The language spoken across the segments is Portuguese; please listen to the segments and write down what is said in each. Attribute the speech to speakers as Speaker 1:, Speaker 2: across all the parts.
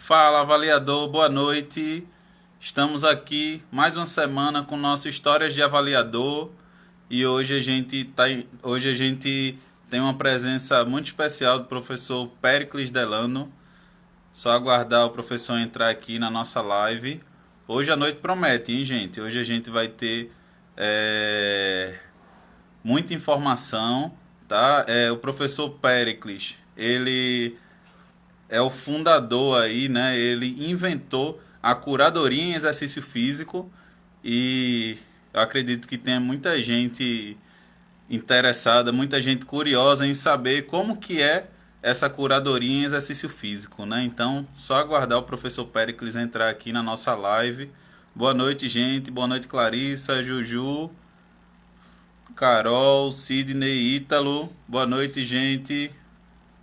Speaker 1: Fala, avaliador, boa noite. Estamos aqui mais uma semana com nosso Histórias de Avaliador e hoje a gente tem uma presença muito especial do professor Péricles Delano. Só aguardar o professor entrar aqui na nossa live. Hoje a noite promete, hein, gente? Hoje a gente vai ter muita informação, tá? O professor Péricles, ele é o fundador aí, né? Ele inventou a curadoria em exercício físico e eu acredito que tenha muita gente interessada, muita gente curiosa em saber como que é essa curadoria em exercício físico, né? Então, só aguardar o professor Péricles entrar aqui na nossa live. Boa noite, gente. Boa noite, Clarissa, Juju, Carol, Sidney, Ítalo. Boa noite, gente.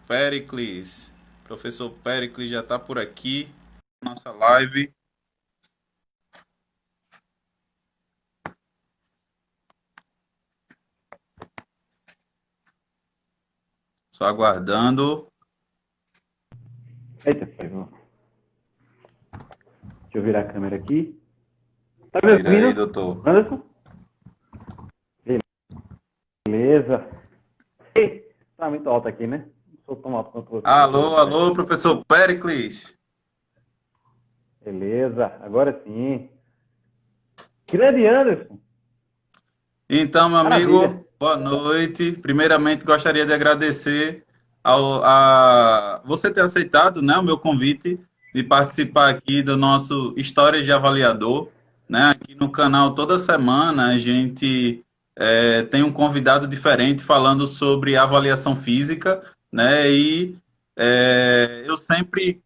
Speaker 1: Péricles. Professor Péricles já está por aqui, nossa live. Só aguardando.
Speaker 2: Eita, pegou. Deixa eu virar a câmera aqui. Tá me
Speaker 1: Vira aí,
Speaker 2: ouvindo,
Speaker 1: doutor.
Speaker 2: Anderson? Beleza. Ei, tá muito alto aqui, né? Não sou tão alto quanto você.
Speaker 1: Alô, alô, professor Péricles.
Speaker 2: Beleza, agora sim. Grande Anderson.
Speaker 1: Então, meu
Speaker 2: Maravilha.
Speaker 1: amigo, boa noite. Primeiramente, gostaria de agradecer a você ter aceitado, né, o meu convite de participar aqui do nosso Histórias de Avaliador, né? Aqui no canal toda semana a gente tem um convidado diferente falando sobre avaliação física, né? E eu sempre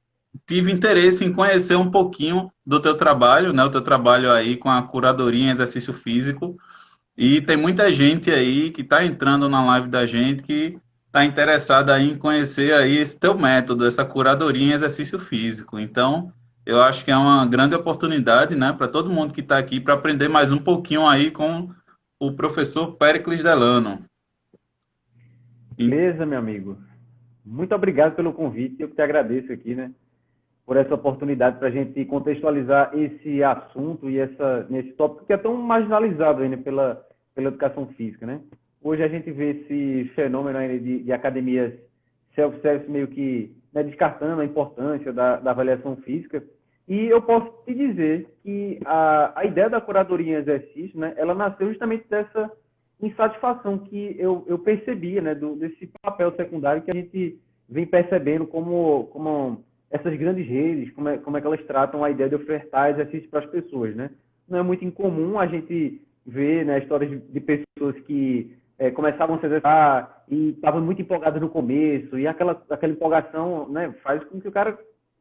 Speaker 1: tive interesse em conhecer um pouquinho do teu trabalho, né? O teu trabalho aí com a curadoria em exercício físico. E tem muita gente aí que está entrando na live da gente que está interessada aí em conhecer aí esse teu método, essa curadoria em exercício físico. Então, eu acho que é uma grande oportunidade, né, para todo mundo que está aqui para aprender mais um pouquinho aí com o professor Péricles Delano. E,
Speaker 2: Beleza, meu amigo. Muito obrigado pelo convite. Eu que te agradeço aqui, né? Por essa oportunidade para a gente contextualizar esse assunto e nesse tópico que é tão marginalizado ainda pela educação física, né? Hoje a gente vê esse fenômeno ainda de academias self-service meio que, né, descartando a importância da avaliação física. E eu posso te dizer que a ideia da curadoria em exercício, né, ela nasceu justamente dessa insatisfação que eu percebia, né, desse papel secundário que a gente vem percebendo como essas grandes redes, como é que elas tratam a ideia de ofertar exercício para as pessoas, né? Não é muito incomum a gente ver, né, histórias de pessoas que começavam a se exercitar e estavam muito empolgadas no começo, e aquela empolgação, né, faz com que o cara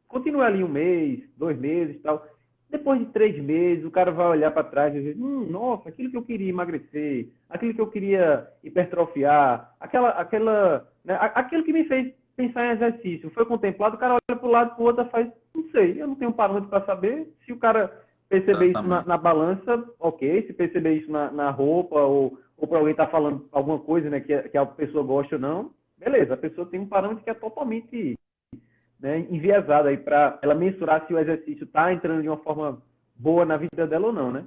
Speaker 2: continue ali 1 mês, 2 meses e tal. Depois de 3 meses, o cara vai olhar para trás e dizer, nossa, aquilo que eu queria emagrecer, aquilo que eu queria hipertrofiar, né, aquilo que me fez pensar em exercício, foi contemplado, o cara olha para o lado, para o outro, faz, não sei, eu não tenho um parâmetro para saber. Se o cara perceber isso
Speaker 1: exatamente.
Speaker 2: na balança, ok. Se perceber isso na roupa, ou para alguém estar falando alguma coisa, né, que a pessoa gosta ou não, beleza, a pessoa tem um parâmetro que é totalmente, né, enviesado aí para ela mensurar se o exercício está entrando de uma forma boa na vida dela ou não, né?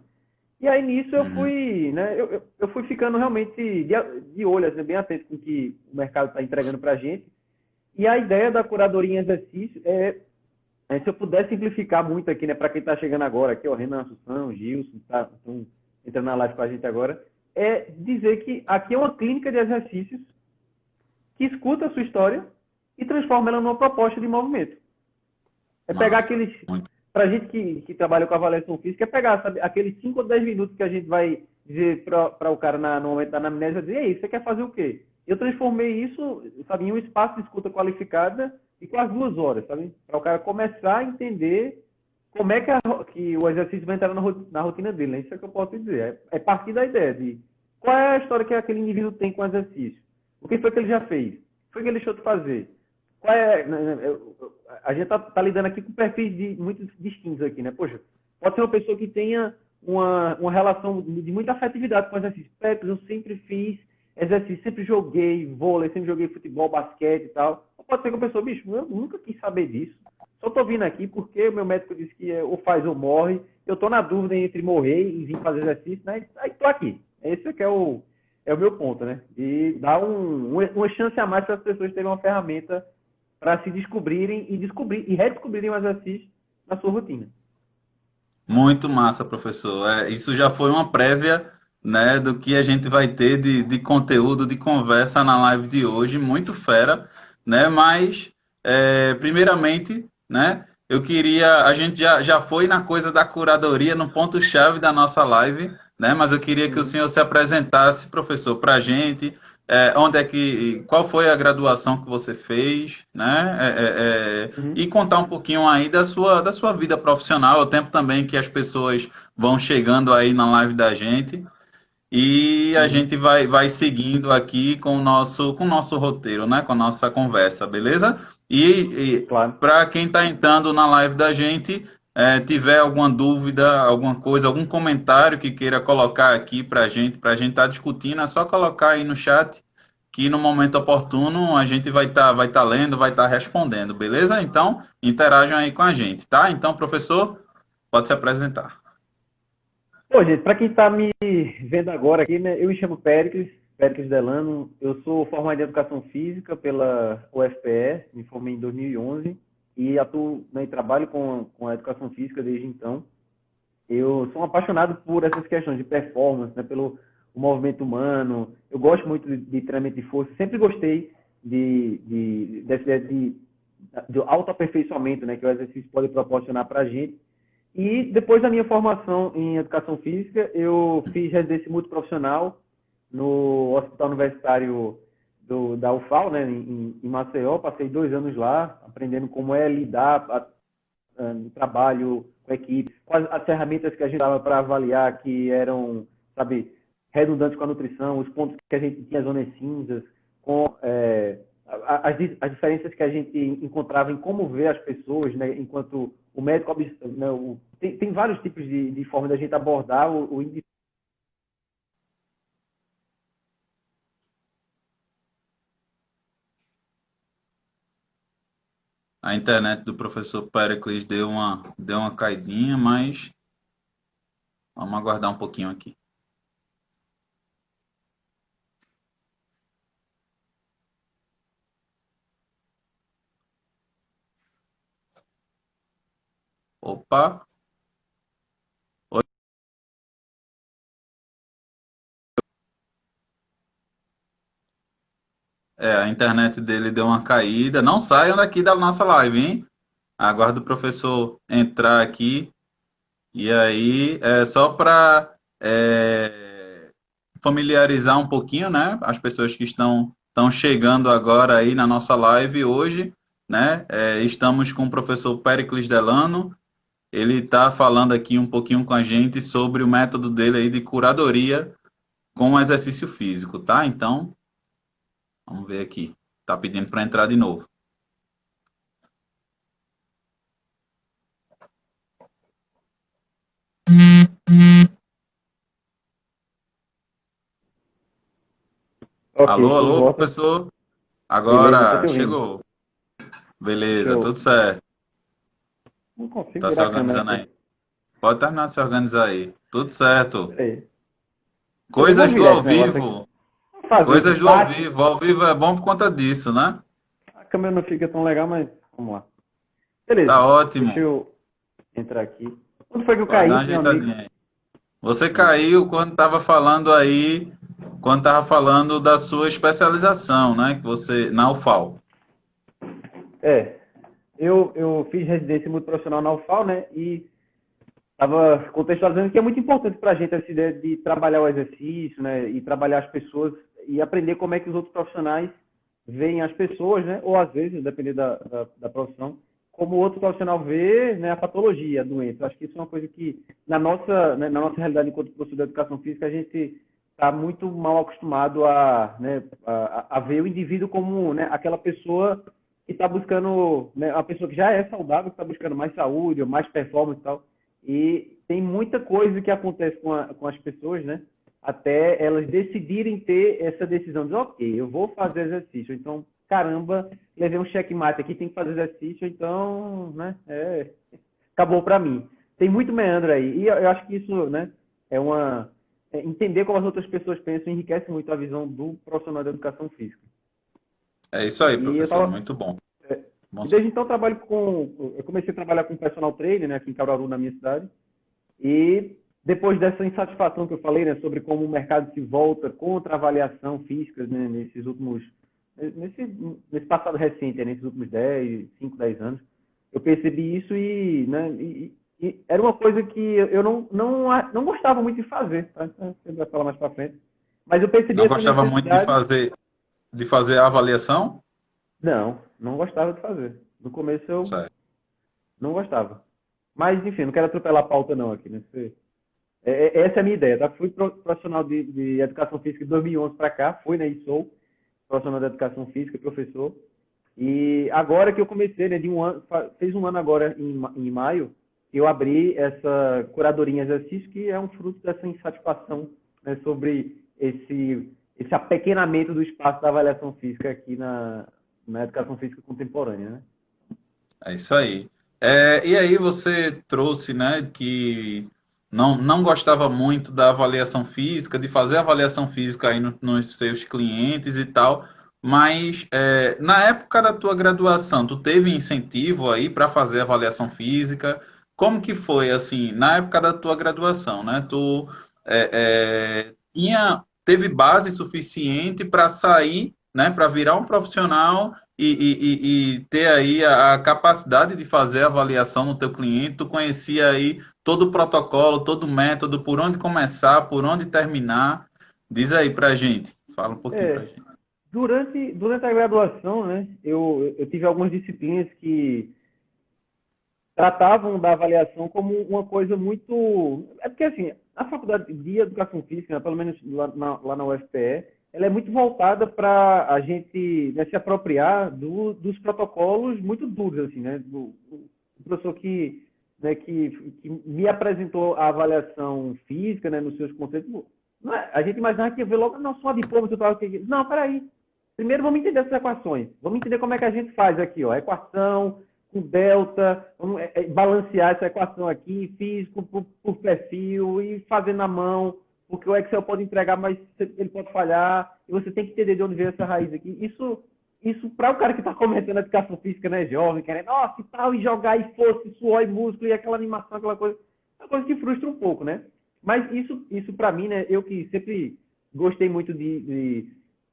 Speaker 2: E aí nisso eu
Speaker 1: Uhum.
Speaker 2: fui, né, eu fui ficando realmente de olho, assim, bem atento com o que o mercado está entregando para a gente. E a ideia da curadoria em exercício se eu puder simplificar muito aqui, né, para quem está chegando agora, aqui, ó, Renan Assunção, Gilson, tá, estão entrando na live com a gente agora, é dizer que aqui é uma clínica de exercícios que escuta a sua história e transforma ela numa proposta de movimento. É pegar
Speaker 1: Massa.
Speaker 2: aqueles.
Speaker 1: Muito.
Speaker 2: Para a gente que trabalha com avaliação física, é pegar, sabe, aqueles 5 ou 10 minutos que a gente vai dizer para o cara no momento da anamnese, dizer, ei, você quer fazer o quê? Eu transformei isso, sabe, em um espaço de escuta qualificada e com as 2 horas, sabe? Para o cara começar a entender como é que o exercício vai entrar na rotina dele, né? Isso é que eu posso dizer. É partir da ideia de qual é a história que aquele indivíduo tem com o exercício. O que foi que ele já fez? O que foi que ele deixou de fazer? Qual é, a gente tá lidando aqui com perfis muito distintos aqui, né? Poxa, pode ser uma pessoa que tenha uma relação de muita afetividade com o exercício. Eu sempre fiz exercício, sempre joguei vôlei, sempre joguei futebol, basquete e tal. Ou pode ser que a pessoa, bicho, eu nunca quis saber disso. só estou vindo aqui porque o meu médico disse que ou faz ou morre. Eu estou na dúvida entre morrer e vir fazer exercício, né? Aí estou aqui. Esse é que é o meu ponto, né? E dar uma chance a mais para as pessoas terem uma ferramenta para se descobrirem e redescobrirem o exercício na sua rotina.
Speaker 1: Muito massa, professor. Isso já foi uma prévia, né, do que a gente vai ter de conteúdo, de conversa na live de hoje. Muito fera, né? Mas, primeiramente, né, eu queria. A gente já foi na coisa da curadoria, no ponto-chave da nossa live, né? Mas eu queria que o
Speaker 2: Uhum.
Speaker 1: senhor se apresentasse, professor, para a gente. Qual foi a graduação que você fez, né?
Speaker 2: Uhum.
Speaker 1: E contar um pouquinho aí da sua vida profissional, o tempo também que as pessoas vão chegando aí na live da gente. E a
Speaker 2: Uhum.
Speaker 1: gente vai seguindo aqui com o nosso roteiro, né? Com a nossa conversa, beleza? E
Speaker 2: Claro.
Speaker 1: para quem está entrando na live da gente, tiver alguma dúvida, alguma coisa, algum comentário que queira colocar aqui para a gente estar discutindo, é só colocar aí no chat, que no momento oportuno a gente vai tá lendo, vai estar respondendo, beleza? Então, interajam aí com a gente, tá? Então, professor, pode se apresentar.
Speaker 2: Pô, gente, para quem está me vendo agora aqui, né, eu me chamo Péricles Delano, eu sou formado em Educação Física pela UFPE, me formei em 2011 e atuo, né, e trabalho com a Educação Física desde então. Eu sou um apaixonado por essas questões de performance, né, pelo o movimento humano, eu gosto muito de treinamento de força, sempre gostei dessa ideia de autoaperfeiçoamento, né, que o exercício pode proporcionar para a gente. E depois da minha formação em educação física, eu fiz residência multiprofissional no Hospital Universitário da UFAL, né, em Maceió. Passei 2 anos lá, aprendendo como é lidar no trabalho com a equipe, quais as ferramentas que a gente dava para avaliar que eram, sabe, redundantes com a nutrição, os pontos que a gente tinha zonas cinzas, com as diferenças que a gente encontrava em como ver as pessoas, né, enquanto o médico, né, tem vários tipos de forma da gente abordar o indivíduo.
Speaker 1: A internet do professor Pericles deu uma caidinha, mas vamos aguardar um pouquinho aqui. Opa! Oi. A internet dele deu uma caída. Não saiam daqui da nossa live, hein? Aguardo o professor entrar aqui. E aí, só para familiarizar um pouquinho, né? As pessoas que estão chegando agora aí na nossa live hoje, né? Estamos com o professor Pericles Delano. Ele está falando aqui um pouquinho com a gente sobre o método dele aí de curadoria com o exercício físico, tá? Então, vamos ver aqui. Tá pedindo para entrar de novo.
Speaker 2: Ok,
Speaker 1: Alô,
Speaker 2: estou de
Speaker 1: alô,
Speaker 2: volta.
Speaker 1: professor?
Speaker 2: Beleza, estou
Speaker 1: Agora
Speaker 2: te ouvindo.
Speaker 1: chegou. Beleza,
Speaker 2: Show.
Speaker 1: tudo certo.
Speaker 2: Não consigo
Speaker 1: Tá se
Speaker 2: virar a câmera
Speaker 1: organizando
Speaker 2: aqui.
Speaker 1: aí. Pode terminar de se organizar aí. Tudo certo.
Speaker 2: Peraí. Eu vou
Speaker 1: Coisas do
Speaker 2: virar
Speaker 1: ao
Speaker 2: esse negócio aqui.
Speaker 1: vivo.
Speaker 2: Vou fazer o
Speaker 1: Coisas do ao
Speaker 2: destaque.
Speaker 1: vivo. Ao vivo é bom por conta disso, né?
Speaker 2: A câmera não fica tão legal, mas vamos lá.
Speaker 1: Tá
Speaker 2: Beleza. Deixa
Speaker 1: ótimo.
Speaker 2: eu entrar aqui. Quando foi que eu
Speaker 1: Pode dar uma
Speaker 2: caí, meu amigo?
Speaker 1: ajeitadinha aí. Você
Speaker 2: Pronto.
Speaker 1: caiu quando estava falando da sua especialização, né? Que você, na UFAL.
Speaker 2: É, eu fiz residência muito profissional na UFAL, né? E estava contextualizando que é muito importante para a gente essa ideia de trabalhar o exercício, né? E trabalhar as pessoas e aprender como é que os outros profissionais veem as pessoas, né? Ou às vezes, dependendo da profissão, como o outro profissional vê, né, a patologia, a doença. Acho que isso é uma coisa que, né, na nossa realidade enquanto professor de educação física, a gente está muito mal acostumado né, a ver o indivíduo como, né, aquela pessoa que está buscando, né, a pessoa que já é saudável, que está buscando mais saúde, ou mais performance e tal. E tem muita coisa que acontece com as pessoas, né? Até elas decidirem ter essa decisão de, ok, eu vou fazer exercício. Então, caramba, levei um checkmate aqui, tem que fazer exercício, então, né, acabou para mim. Tem muito meandro aí. E eu acho que isso, né, é uma... entender como as outras pessoas pensam enriquece muito a visão do profissional de educação física.
Speaker 1: É isso aí,
Speaker 2: E eu
Speaker 1: professor.
Speaker 2: tava...
Speaker 1: Muito bom. Bom
Speaker 2: E
Speaker 1: saber.
Speaker 2: desde então eu trabalho com... Eu comecei a trabalhar com personal trainer, né, aqui em Caruaru, na minha cidade. E depois dessa insatisfação que eu falei, né, sobre como o mercado se volta contra a avaliação física, né, nesse passado recente, nesses últimos 10 anos, eu percebi isso e era uma coisa que eu não gostava muito de fazer, tá? Você vai falar mais para frente. Mas eu percebi
Speaker 1: Não
Speaker 2: essa
Speaker 1: gostava muito de
Speaker 2: necessidade.
Speaker 1: fazer a avaliação?
Speaker 2: Não gostava de fazer. No começo eu
Speaker 1: Certo.
Speaker 2: não gostava. Mas, enfim, não quero atropelar a pauta não aqui, né? Essa é a minha ideia, tá? Fui profissional de educação física de 2011 para cá, fui, né, e sou profissional de educação física, professor. E agora que eu comecei, né, fez um ano agora em maio, eu abri essa curadoria em exercício, que é um fruto dessa insatisfação, né, sobre esse apequenamento do espaço da avaliação física aqui na educação física contemporânea, né?
Speaker 1: É isso aí. E aí você trouxe, né, que não gostava muito da avaliação física, de fazer avaliação física aí nos seus clientes e tal, mas na época da tua graduação, tu teve incentivo aí para fazer avaliação física? Como que foi, assim, na época da tua graduação, né? Tu teve base suficiente para sair, né, para virar um profissional e ter aí a capacidade de fazer avaliação no teu cliente, tu conhecia aí todo o protocolo, todo o método, por onde começar, por onde terminar. Diz aí pra gente, fala um pouquinho pra
Speaker 2: É,
Speaker 1: gente.
Speaker 2: durante a graduação, né, eu tive algumas disciplinas que tratavam da avaliação como uma coisa muito. É porque, assim, a faculdade de educação física, né, pelo menos lá na UFPE, ela é muito voltada para a gente, né, se apropriar dos protocolos muito duros, assim, né? O professor né, que me apresentou a avaliação física, né, nos seus conceitos, a gente imaginava que ia ver logo, não, só diploma, você fala que. Não, peraí. Primeiro vamos entender essas equações. Vamos entender como é que a gente faz aqui, ó. Equação, com delta, vamos balancear essa equação aqui, físico por perfil e fazer na mão, porque o Excel pode entregar, mas ele pode falhar, e você tem que entender de onde veio essa raiz aqui. Isso para o cara que está começando a educação física, né, jovem, querendo, nossa, e tal, e jogar, e força, e suor, e músculo, e aquela animação, aquela coisa, é uma coisa que frustra um pouco, né? Mas isso para mim, né, eu que sempre gostei muito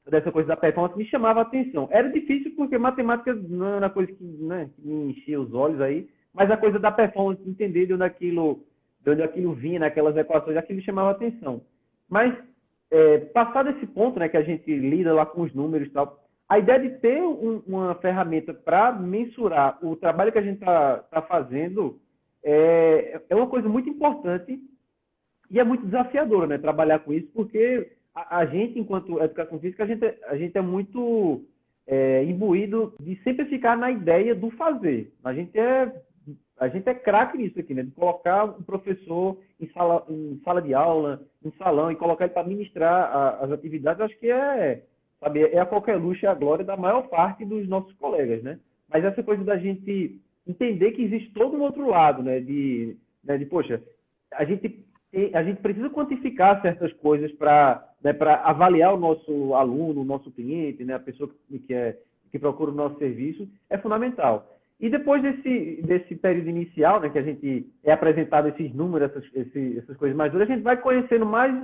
Speaker 2: dessa coisa da performance, me chamava a atenção. Era difícil porque matemática não era coisa que, né, que me enchia os olhos aí, mas a coisa da performance, entender de onde aquilo vinha, naquelas equações, aquilo me chamava a atenção. Mas, passado esse ponto, né, que a gente lida lá com os números e tal, a ideia de ter uma ferramenta para mensurar o trabalho que a gente tá fazendo é uma coisa muito importante e é muito desafiadora, né, trabalhar com isso, porque a gente, enquanto educação física, a gente é muito imbuído de sempre ficar na ideia do fazer. A gente é craque nisso aqui, né? De colocar um professor em sala de aula, em salão, e colocar ele para ministrar as atividades, acho que sabe, é a qualquer luxo e a glória da maior parte dos nossos colegas, né? Mas essa coisa da gente entender que existe todo um outro lado, né? Poxa, a gente a gente precisa quantificar certas coisas para, né, para avaliar o nosso aluno, o nosso cliente, né, a pessoa que procura o nosso serviço, é fundamental. E depois desse período inicial, né, que a gente é apresentado esses números, essas coisas mais duras, a gente vai conhecendo mais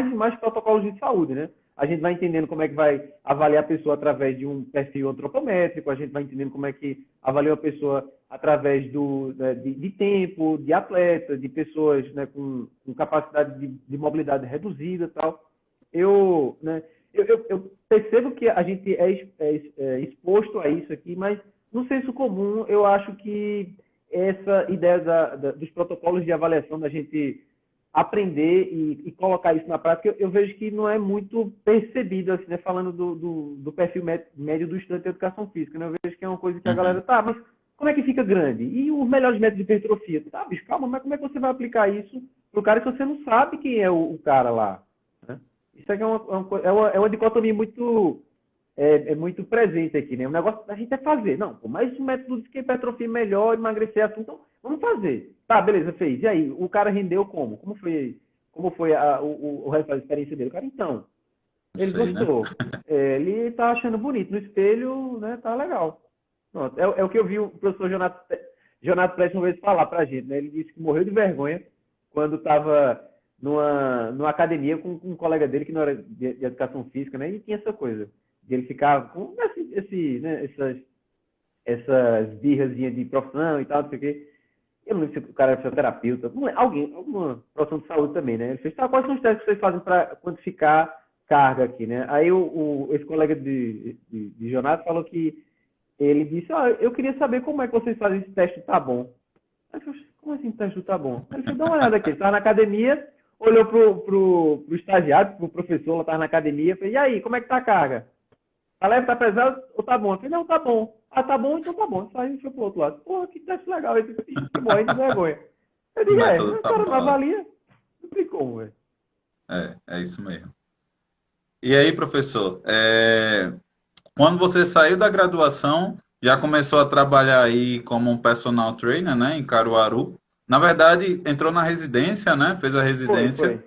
Speaker 2: e mais protocolos de saúde, né? A gente vai entendendo como é que vai avaliar a pessoa através de um perfil antropométrico, a gente vai entendendo como é que avalia a pessoa através de tempo, de atleta, de pessoas, né, com capacidade de mobilidade reduzida e tal. Né, eu percebo que a gente é exposto a isso aqui, mas no senso comum eu acho que essa ideia dos protocolos de avaliação, da gente aprender e colocar isso na prática, eu vejo que não é muito percebido, assim, né, falando do perfil médio do estudante de educação física, né? Eu vejo que é uma coisa que a galera,
Speaker 1: Uhum.
Speaker 2: tá, mas como é que fica grande? E os melhores métodos de hipertrofia? Tá, bicho, calma, mas como é que você vai aplicar isso pro cara se você não sabe quem é o cara lá? Né? Isso aqui é uma dicotomia muito, é muito presente aqui, né? O negócio da gente é fazer. Não, pô, mas o método de hipertrofia é melhor, emagrecer assim, então vamos fazer. Tá, beleza, fez. E aí, o cara rendeu como? Como foi o resultado da experiência dele? O cara, então,
Speaker 1: Não
Speaker 2: ele
Speaker 1: sei, né?
Speaker 2: gostou. Ele tá achando bonito. No espelho, né, tá legal. Pronto. É o que eu vi o professor Jonato Prestes uma vez falar pra gente, né? Ele disse que morreu de vergonha quando estava numa academia com um colega dele que não era de educação física, né? E tinha essa coisa. De ele ficar com né, essas birrazinhas de profissão e tal, não sei o quê. Eu não lembro se o cara é fisioterapeuta, não é, alguma profissão de saúde também, né? Ele fez, tá, quais são os testes que vocês fazem para quantificar carga aqui, né? Aí esse colega de Jonato falou que ele disse, eu queria saber como é que vocês fazem esse teste do tá bom. Aí eu falei, como assim o teste do tá bom? Aí ele falou, dá uma olhada aqui, ele estava na academia, olhou pro estagiário, pro professor, lá estava na academia, falei, e aí, como é que tá a carga? Tá leve, tá pesado ou tá bom? Eu falei, não, tá bom. Ah, tá bom, então tá bom. Saiu e foi pro outro lado. Porra, que teste legal. Ele disse, que morre de vergonha. Eu
Speaker 1: O
Speaker 2: digo,
Speaker 1: método
Speaker 2: o
Speaker 1: tá
Speaker 2: cara não
Speaker 1: bom.
Speaker 2: avalia, não tem como, velho.
Speaker 1: É isso mesmo. E aí, professor, quando você saiu da graduação, já começou a trabalhar aí como um personal trainer, né, em Caruaru. Na verdade, entrou na residência, né, fez a
Speaker 2: Foi.
Speaker 1: residência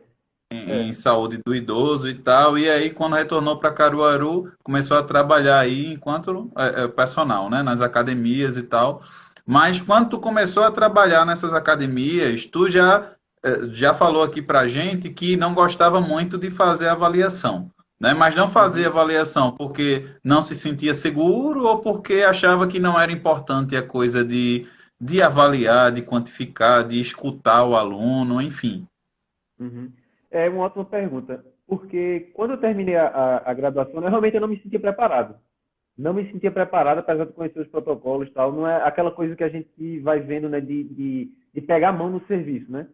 Speaker 1: em
Speaker 2: É.
Speaker 1: saúde do idoso e tal. E aí, quando retornou para Caruaru, começou a trabalhar aí enquanto personal, né, nas academias e tal. Mas quando tu começou a trabalhar nessas academias, tu já falou aqui pra gente que não gostava muito de fazer avaliação, né? Mas não fazia
Speaker 2: Uhum.
Speaker 1: avaliação porque não se sentia seguro ou porque achava que não era importante a coisa de avaliar, de quantificar, de escutar o aluno, enfim.
Speaker 2: Uhum. É uma ótima pergunta. Porque quando eu terminei a graduação, realmente eu não me sentia preparado. Não me sentia preparado, apesar de conhecer os protocolos e tal. Não é aquela coisa que a gente vai vendo, né, de pegar a mão no serviço, né?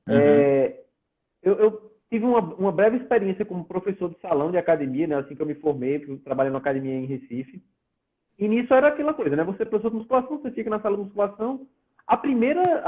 Speaker 1: Uhum,
Speaker 2: É, eu tive uma breve experiência como professor de salão de academia, né? Assim que eu me formei, fui trabalhar na academia em Recife. E nisso era aquela coisa, né? Você é professor de musculação, você fica na sala de musculação. A primeira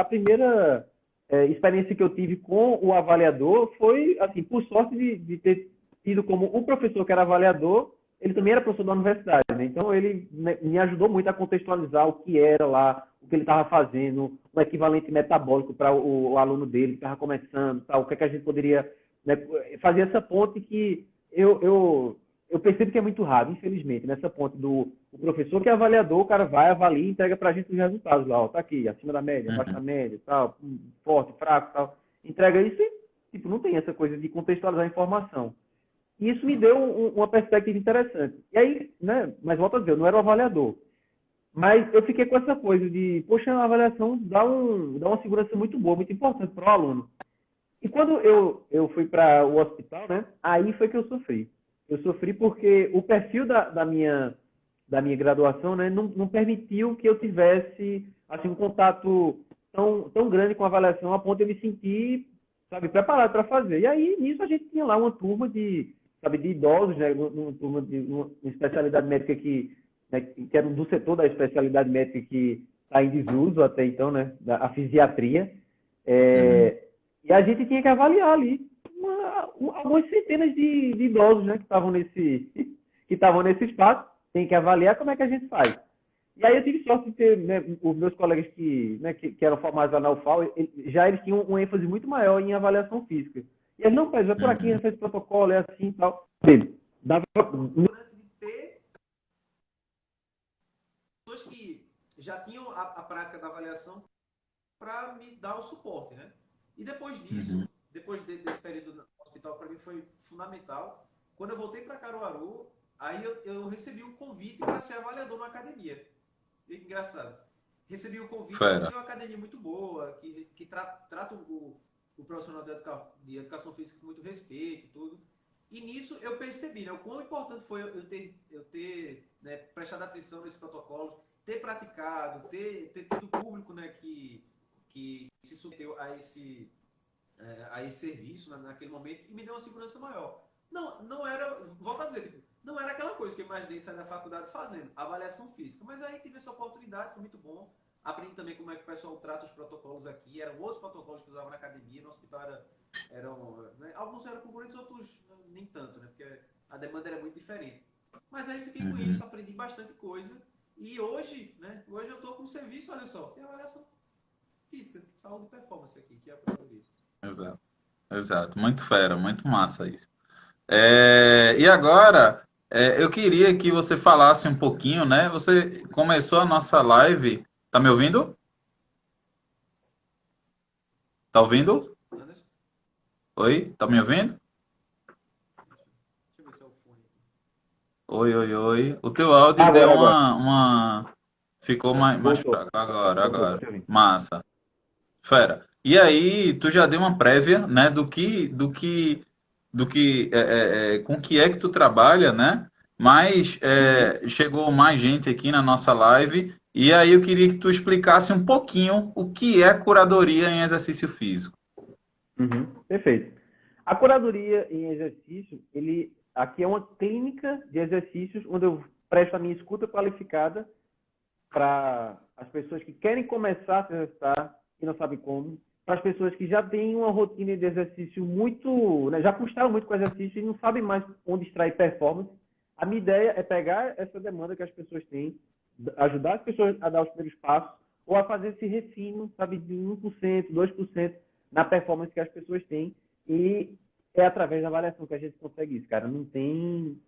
Speaker 2: experiência que eu tive com o avaliador foi, assim, por sorte de ter tido como o professor que era avaliador, ele também era professor da universidade, né? Então ele me ajudou muito a contextualizar o que era lá, o que ele estava fazendo, um equivalente metabólico para o aluno dele que estava começando, tal, o que, é que a gente poderia, né, fazer essa ponte que eu percebo que é muito raro, infelizmente, nessa ponte do o professor que é avaliador, o cara vai, avalia e entrega pra gente os resultados lá, ó, tá aqui, acima da média, abaixo da
Speaker 1: uhum,
Speaker 2: média, tal, forte, fraco, tal. Entrega isso e, tipo, não tem essa coisa de contextualizar a informação. E isso me deu uma perspectiva interessante. E aí, né, mas volto a dizer, eu não era o avaliador. Mas eu fiquei com essa coisa de, poxa, a avaliação dá uma segurança muito boa, muito importante para o aluno. E quando eu fui para o hospital, né, aí foi que eu sofri. Eu sofri porque o perfil da minha graduação, né, não permitiu que eu tivesse assim, um contato tão grande com a avaliação a ponto de eu me sentir, sabe, preparado para fazer. E aí, nisso, a gente tinha lá uma turma de idosos, né, uma turma de uma especialidade médica né, que era do setor da especialidade médica que está em desuso até então, né, a fisiatria.
Speaker 1: uhum.
Speaker 2: É, e a gente tinha que avaliar ali algumas centenas de idosos, né, que estavam nesse espaço. Tem que avaliar como é que a gente faz. E aí eu tive sorte de ter, né, os meus colegas que eram formados lá na UFAL, já eles tinham uma ênfase muito maior em avaliação física. E eles, não, pai, vai por aqui, faz protocolo, é assim e tal. Dava
Speaker 3: pessoas que já tinham a prática da avaliação para me dar o suporte, né? E depois
Speaker 1: Uhum.
Speaker 3: disso, desse período no hospital, para mim foi fundamental. Quando eu voltei para Caruaru, aí eu recebi um convite para ser avaliador na academia. E que engraçado. Recebi o convite porque
Speaker 1: Fera.
Speaker 3: é uma academia muito boa, que trata o profissional de educação física com muito respeito e tudo. E nisso eu percebi, né, o quão importante foi eu ter né, prestado atenção nesses protocolos, ter praticado, ter tido público né, que se submeteu a esse serviço né, naquele momento e me deu uma segurança maior. Não era, volto a dizer, tipo, não era aquela coisa que eu imaginei sair da faculdade fazendo, avaliação física. Mas aí tive essa oportunidade, foi muito bom. Aprendi também como é que o pessoal trata os protocolos aqui. Eram outros protocolos que usavam na academia. No hospital eram né, alguns eram concorrentes, outros nem tanto, né? Porque a demanda era muito diferente. Mas aí fiquei com
Speaker 1: Uhum.
Speaker 3: isso, aprendi bastante coisa. E hoje, né? Hoje eu estou com um serviço, olha só, tem avaliação física, saúde e performance aqui, que é a curadoria.
Speaker 1: Exato. Exato. Muito fera, muito massa isso. E agora, eu queria que você falasse um pouquinho, né? Você começou a nossa live. Tá me ouvindo? Tá ouvindo?
Speaker 3: Anderson,
Speaker 1: Oi? Tá me ouvindo?
Speaker 3: deixa eu ver se é o fone aqui.
Speaker 1: Oi, oi, oi. O teu áudio deu
Speaker 2: Agora, agora.
Speaker 1: ficou mais
Speaker 2: Voltou.
Speaker 1: fraco. Agora,
Speaker 2: Voltou, tô
Speaker 1: agora.
Speaker 2: te ouvindo.
Speaker 1: Massa. Fera. E aí, tu já deu uma prévia, né, com que é que tu trabalha, né? Mas
Speaker 2: Uhum,
Speaker 1: chegou mais gente aqui na nossa live e aí eu queria que tu explicasse um pouquinho o que é curadoria em exercício físico.
Speaker 2: perfeito. A curadoria em exercício, aqui é uma clínica de exercícios onde eu presto a minha escuta qualificada para as pessoas que querem começar a se exercitar e não sabem como, para as pessoas que já têm uma rotina de exercício muito, né, já acostumaram muito com o exercício e não sabem mais onde extrair performance. A minha ideia é pegar essa demanda que as pessoas têm, ajudar as pessoas a dar os primeiros passos ou a fazer esse refino, sabe, de 1%, 2% na performance que as pessoas têm e é através da avaliação que a gente consegue isso, cara. Não tem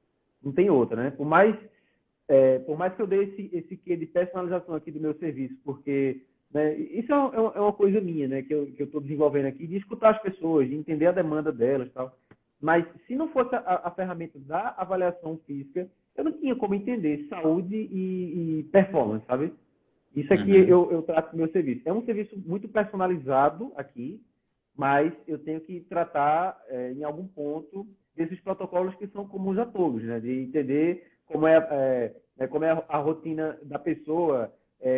Speaker 2: outra, né? Por mais que eu dê esse quê de personalização aqui do meu serviço, porque né, isso é uma coisa minha, né, que eu estou desenvolvendo aqui, de escutar as pessoas, de entender a demanda delas e tal. Mas se não fosse a ferramenta da avaliação física, eu não tinha como entender saúde e performance, sabe? Isso aqui
Speaker 1: Uhum,
Speaker 2: eu trato do meu serviço. É um serviço muito personalizado aqui, mas eu tenho que tratar em algum ponto desses protocolos que são comuns a todos, né? De entender como é a rotina da pessoa,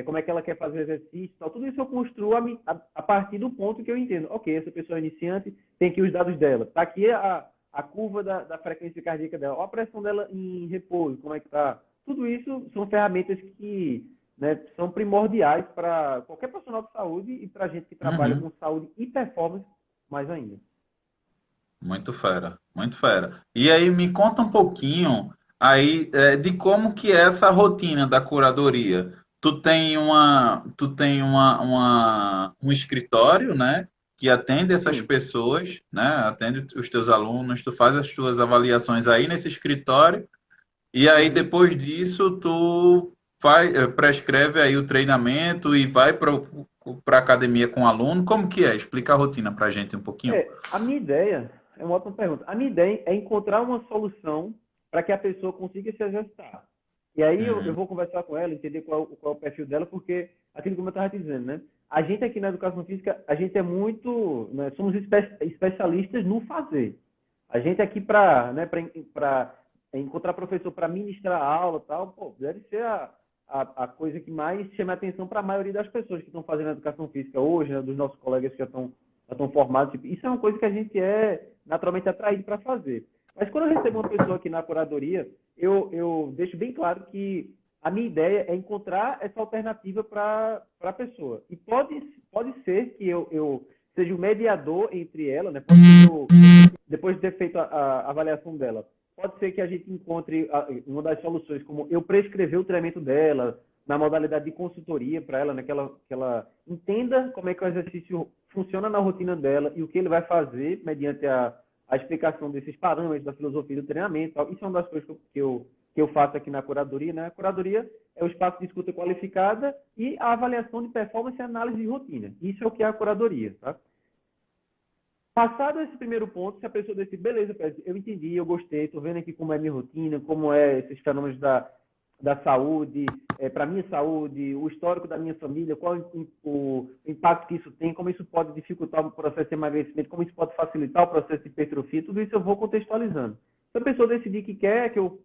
Speaker 2: como é que ela quer fazer exercício, tal. Tudo isso eu construo a partir do ponto que eu entendo. Ok, essa pessoa é iniciante, tem aqui os dados dela. Está aqui a curva da frequência cardíaca dela, a pressão dela em repouso, como é que está. Tudo isso são ferramentas que né, são primordiais para qualquer profissional de saúde e para a gente que trabalha
Speaker 1: uhum.
Speaker 2: com saúde e performance mais ainda.
Speaker 1: Muito fera, muito fera. E aí me conta um pouquinho aí de como que é essa rotina da curadoria. Tu tem um escritório, né, que atende essas
Speaker 2: Sim.
Speaker 1: pessoas, né, atende os teus alunos, tu faz as tuas avaliações aí nesse escritório e aí
Speaker 2: Uhum.
Speaker 1: depois disso tu prescreve aí o treinamento e vai para academia com o aluno. Como que é? Explica a rotina para a gente um pouquinho.
Speaker 2: A minha ideia, é uma ótima pergunta. A minha ideia é encontrar uma solução para que a pessoa consiga se exercitar. E aí eu
Speaker 1: Uhum,
Speaker 2: vou conversar com ela, entender qual é o perfil dela, porque, aquilo como eu estava dizendo, né? A gente aqui na educação física, a gente é muito, né, somos especialistas no fazer. A gente aqui para encontrar professor para ministrar aula e tal, pô, deve ser a coisa que mais chama a atenção para a maioria das pessoas que estão fazendo educação física hoje, né, dos nossos colegas que já estão formados. Tipo, isso é uma coisa que a gente é naturalmente atraído para fazer. Mas quando eu recebo uma pessoa aqui na curadoria, eu deixo bem claro que a minha ideia é encontrar essa alternativa para a pessoa. E pode ser que eu seja o mediador entre ela, né? Pode ser que depois de ter feito a avaliação dela, pode ser que a gente encontre uma das soluções, como eu prescrever o treinamento dela, na modalidade de consultoria para ela, né? Que ela entenda como é que o exercício funciona na rotina dela e o que ele vai fazer mediante a explicação desses parâmetros da filosofia do treinamento. Tal. Isso é uma das coisas que eu faço aqui na curadoria. Né? A curadoria é o espaço de escuta qualificada e a avaliação de performance e análise de rotina. Isso é o que é a curadoria. Tá? Passado esse primeiro ponto, se a pessoa decidir, beleza, eu entendi, eu gostei, estou vendo aqui como é a minha rotina, como é esses fenômenos da saúde, para a minha saúde, o histórico da minha família, qual o impacto que isso tem, como isso pode dificultar o processo de emagrecimento, como isso pode facilitar o processo de hipertrofia, tudo isso eu vou contextualizando. Se a pessoa decidir que quer que eu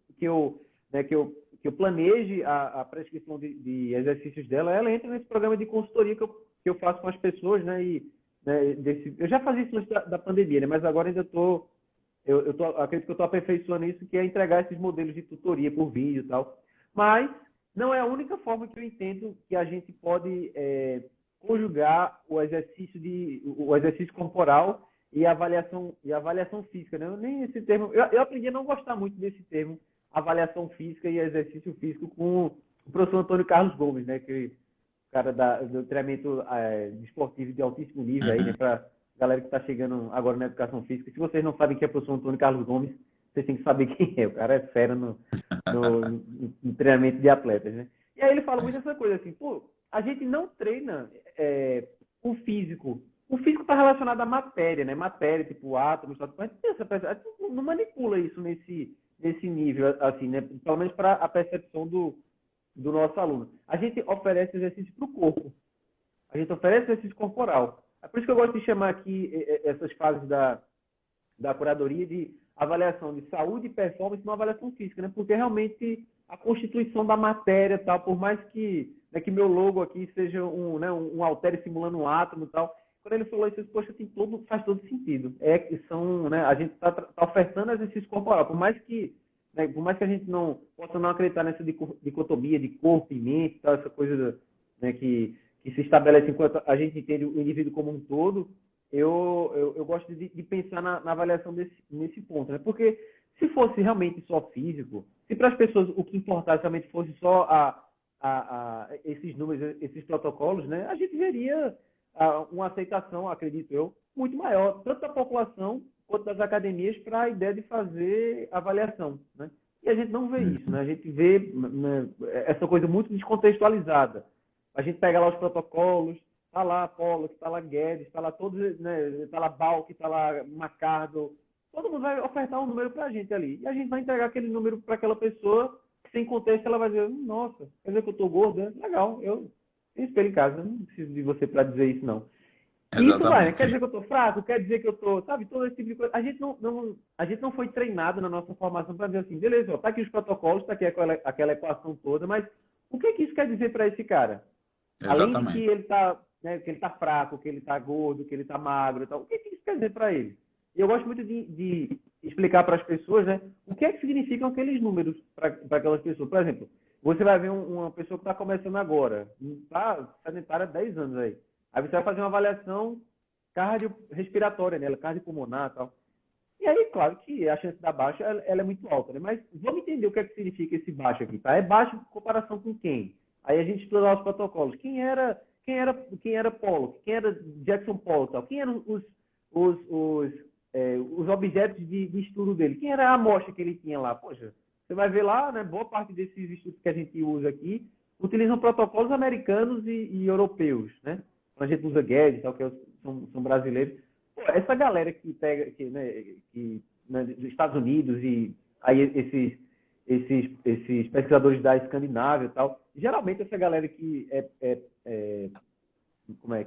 Speaker 2: planeje a prescrição de exercícios dela, ela entra nesse programa de consultoria que eu faço com as pessoas, né, eu já fazia isso antes da pandemia, né? Mas agora ainda acredito que eu estou aperfeiçoando isso, que é entregar esses modelos de tutoria por vídeo e tal. Mas não é a única forma que eu entendo que a gente pode conjugar o exercício corporal e a avaliação física, né? Nem esse termo, eu aprendi a não gostar muito desse termo avaliação física e exercício físico com o professor Antônio Carlos Gomes, né? Que o cara do treinamento desportivo de altíssimo nível aí, né?
Speaker 1: Uhum.
Speaker 2: Para galera que está chegando agora na educação física. Se vocês não sabem quem é o professor Antônio Carlos Gomes, vocês têm que saber quem é. O cara é fera no treinamento de atletas, né? E aí ele fala muito essa coisa assim, pô, a gente não treina o físico. O físico está relacionado à matéria, né? Matéria, tipo átomos, a gente não manipula isso nesse nível, assim, né? Pelo menos para a percepção do nosso aluno. A gente oferece exercício para o corpo. A gente oferece exercício corporal. É por isso que eu gosto de chamar aqui essas fases da curadoria de avaliação de saúde e performance uma avaliação física, né? Porque realmente a constituição da matéria, tal, por mais que, né, que meu logo aqui seja um halter simulando um átomo e tal, quando ele falou isso, poxa, faz todo sentido. A gente está ofertando exercício corporal, por mais que a gente não possa não acreditar nessa dicotomia de corpo e mente, tal, essa coisa, né, que se estabelece enquanto a gente entende o indivíduo como um todo, eu gosto de pensar na avaliação nesse ponto, né? Porque se fosse realmente só físico, se para as pessoas o que importasse realmente fosse só esses números, esses protocolos, né? A gente veria uma aceitação, acredito eu, muito maior, tanto da população quanto das academias, para a ideia de fazer avaliação, né? E a gente não vê isso, né? A gente vê, né, essa coisa muito descontextualizada. A gente pega lá os protocolos, tá lá Pollock, tá lá Guedes, tá lá todos, né, tá lá Balk, tá lá Macardo, todo mundo vai ofertar um número para a gente ali. E a gente vai entregar aquele número para aquela pessoa, sem contexto, ela vai dizer, nossa, quer dizer que eu tô gordo, né? Legal, eu tenho espelho em casa, não preciso de você para dizer isso, não. E isso vai, né? Quer dizer que eu tô fraco, quer dizer que eu tô, sabe, todo esse tipo de coisa. A gente não foi treinado na nossa formação para dizer assim, beleza, ó, tá aqui os protocolos, tá aqui aquela equação toda, mas o que isso quer dizer para esse cara? Além de que ele tá, né, que ele tá fraco, que ele tá gordo, que ele tá magro e tal, o que isso quer dizer para ele? E eu gosto muito de explicar para as pessoas, né, o que é que significam aqueles números para aquelas pessoas. Por exemplo, você vai ver uma pessoa que está começando agora, está sedentária há 10 anos aí. Aí você vai fazer uma avaliação cardiorrespiratória nela, cardiopulmonar e tal. E aí, claro que a chance da baixa ela é muito alta, né? Mas vamos entender o que é que significa esse baixo aqui, tá? É baixo em comparação com quem? Aí a gente explorar os protocolos. Quem era Pollock? Quem era Jackson Pollock? Tal? Quem eram os objetos de estudo dele? Quem era a amostra que ele tinha lá? Poxa, você vai ver lá, né? Boa parte desses estudos que a gente usa aqui utilizam protocolos americanos e europeus, né? A gente usa Guedes, tal, que são brasileiros. Pô, essa galera que pega, né, dos Estados Unidos e aí esses pesquisadores da Escandinávia e tal, geralmente essa galera que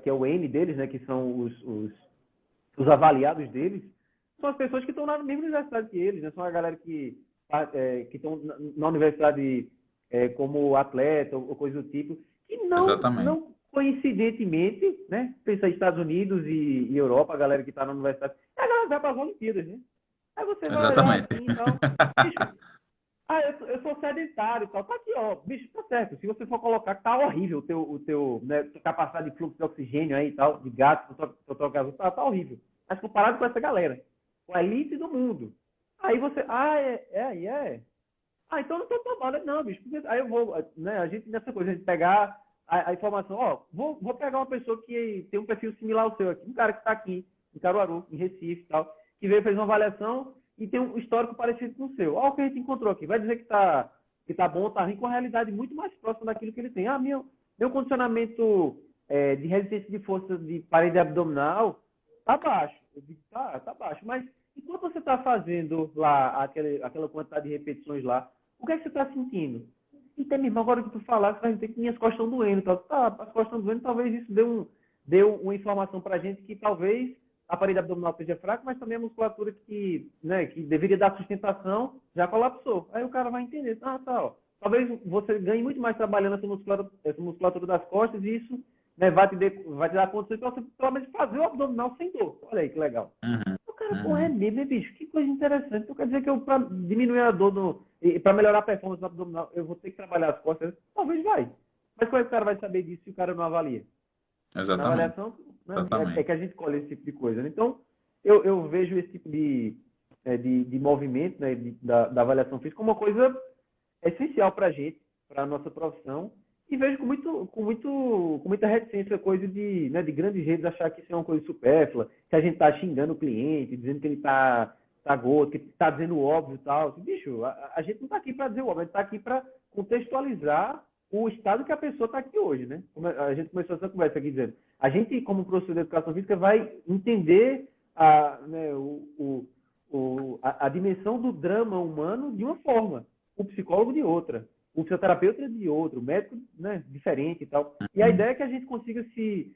Speaker 2: que é o N deles, né, que são os avaliados deles, são as pessoas que estão na mesma universidade que eles, né, são a galera que estão na universidade como atleta ou coisa do tipo, que não coincidentemente, né, pensa em Estados Unidos e Europa, a galera que está na universidade, a galera vai para as Olimpíadas, né? Aí você vai olhar assim e tal, bicho, eu sou sedentário e tal. Tá aqui, ó, bicho, tá certo. Se você for colocar que tá horrível o teu né, capacidade de fluxo de oxigênio aí e tal, de gato, tá horrível. Mas comparado com essa galera, com a elite do mundo. Aí você, então não tô tomando, não, bicho. Aí eu vou, né, a gente nessa coisa, a gente pegar a informação, ó, vou pegar uma pessoa que tem um perfil similar ao seu aqui, um cara que tá aqui, em Caruaru, em Recife e tal, que veio fez uma avaliação e tem um histórico parecido com o seu. Olha o que a gente encontrou aqui. Vai dizer que tá bom ou tá ruim com a realidade muito mais próxima daquilo que ele tem. Meu condicionamento de resistência de força de parede abdominal tá baixo. Eu digo, tá baixo. Mas enquanto você está fazendo lá aquela quantidade de repetições lá, o que é que você está sentindo? E tem mesmo, agora que tu falaste, vai dizer que minhas costas estão doendo. Tá, as costas estão doendo, talvez isso deu uma informação pra gente que talvez a parede abdominal esteja fraca, mas também a musculatura que deveria dar sustentação já colapsou. Aí o cara vai entender, ó. Talvez você ganhe muito mais trabalhando essa musculatura das costas e isso, né, vai te dar condições para você pelo menos fazer o abdominal sem dor. Olha aí que legal. O cara, pô, é mesmo, né, bicho? Que coisa interessante. Então quer dizer que eu, para diminuir a dor e para melhorar a performance do abdominal, eu vou ter que trabalhar as costas? Talvez vai. Mas como é que o cara vai saber disso se o cara não avalia?
Speaker 1: Exatamente.
Speaker 2: Na avaliação, né, é que a gente colhe esse tipo de coisa. Né? Então, eu vejo esse tipo de de movimento, né, da avaliação física como uma coisa essencial para a gente, para a nossa profissão, e vejo com muita reticência coisa de grandes redes achar que isso é uma coisa supérflua, que a gente está xingando o cliente, dizendo que ele tá gordo, que está dizendo o óbvio e tal. Bicho, a gente não está aqui para dizer o óbvio, a gente está aqui para contextualizar o estado que a pessoa está aqui hoje, né? A gente começou essa conversa aqui dizendo, a gente, como professor de educação física, vai entender né, a dimensão do drama humano de uma forma, o psicólogo de outra, o fisioterapeuta de outro, o médico, né, diferente e tal. E a ideia é que a gente consiga se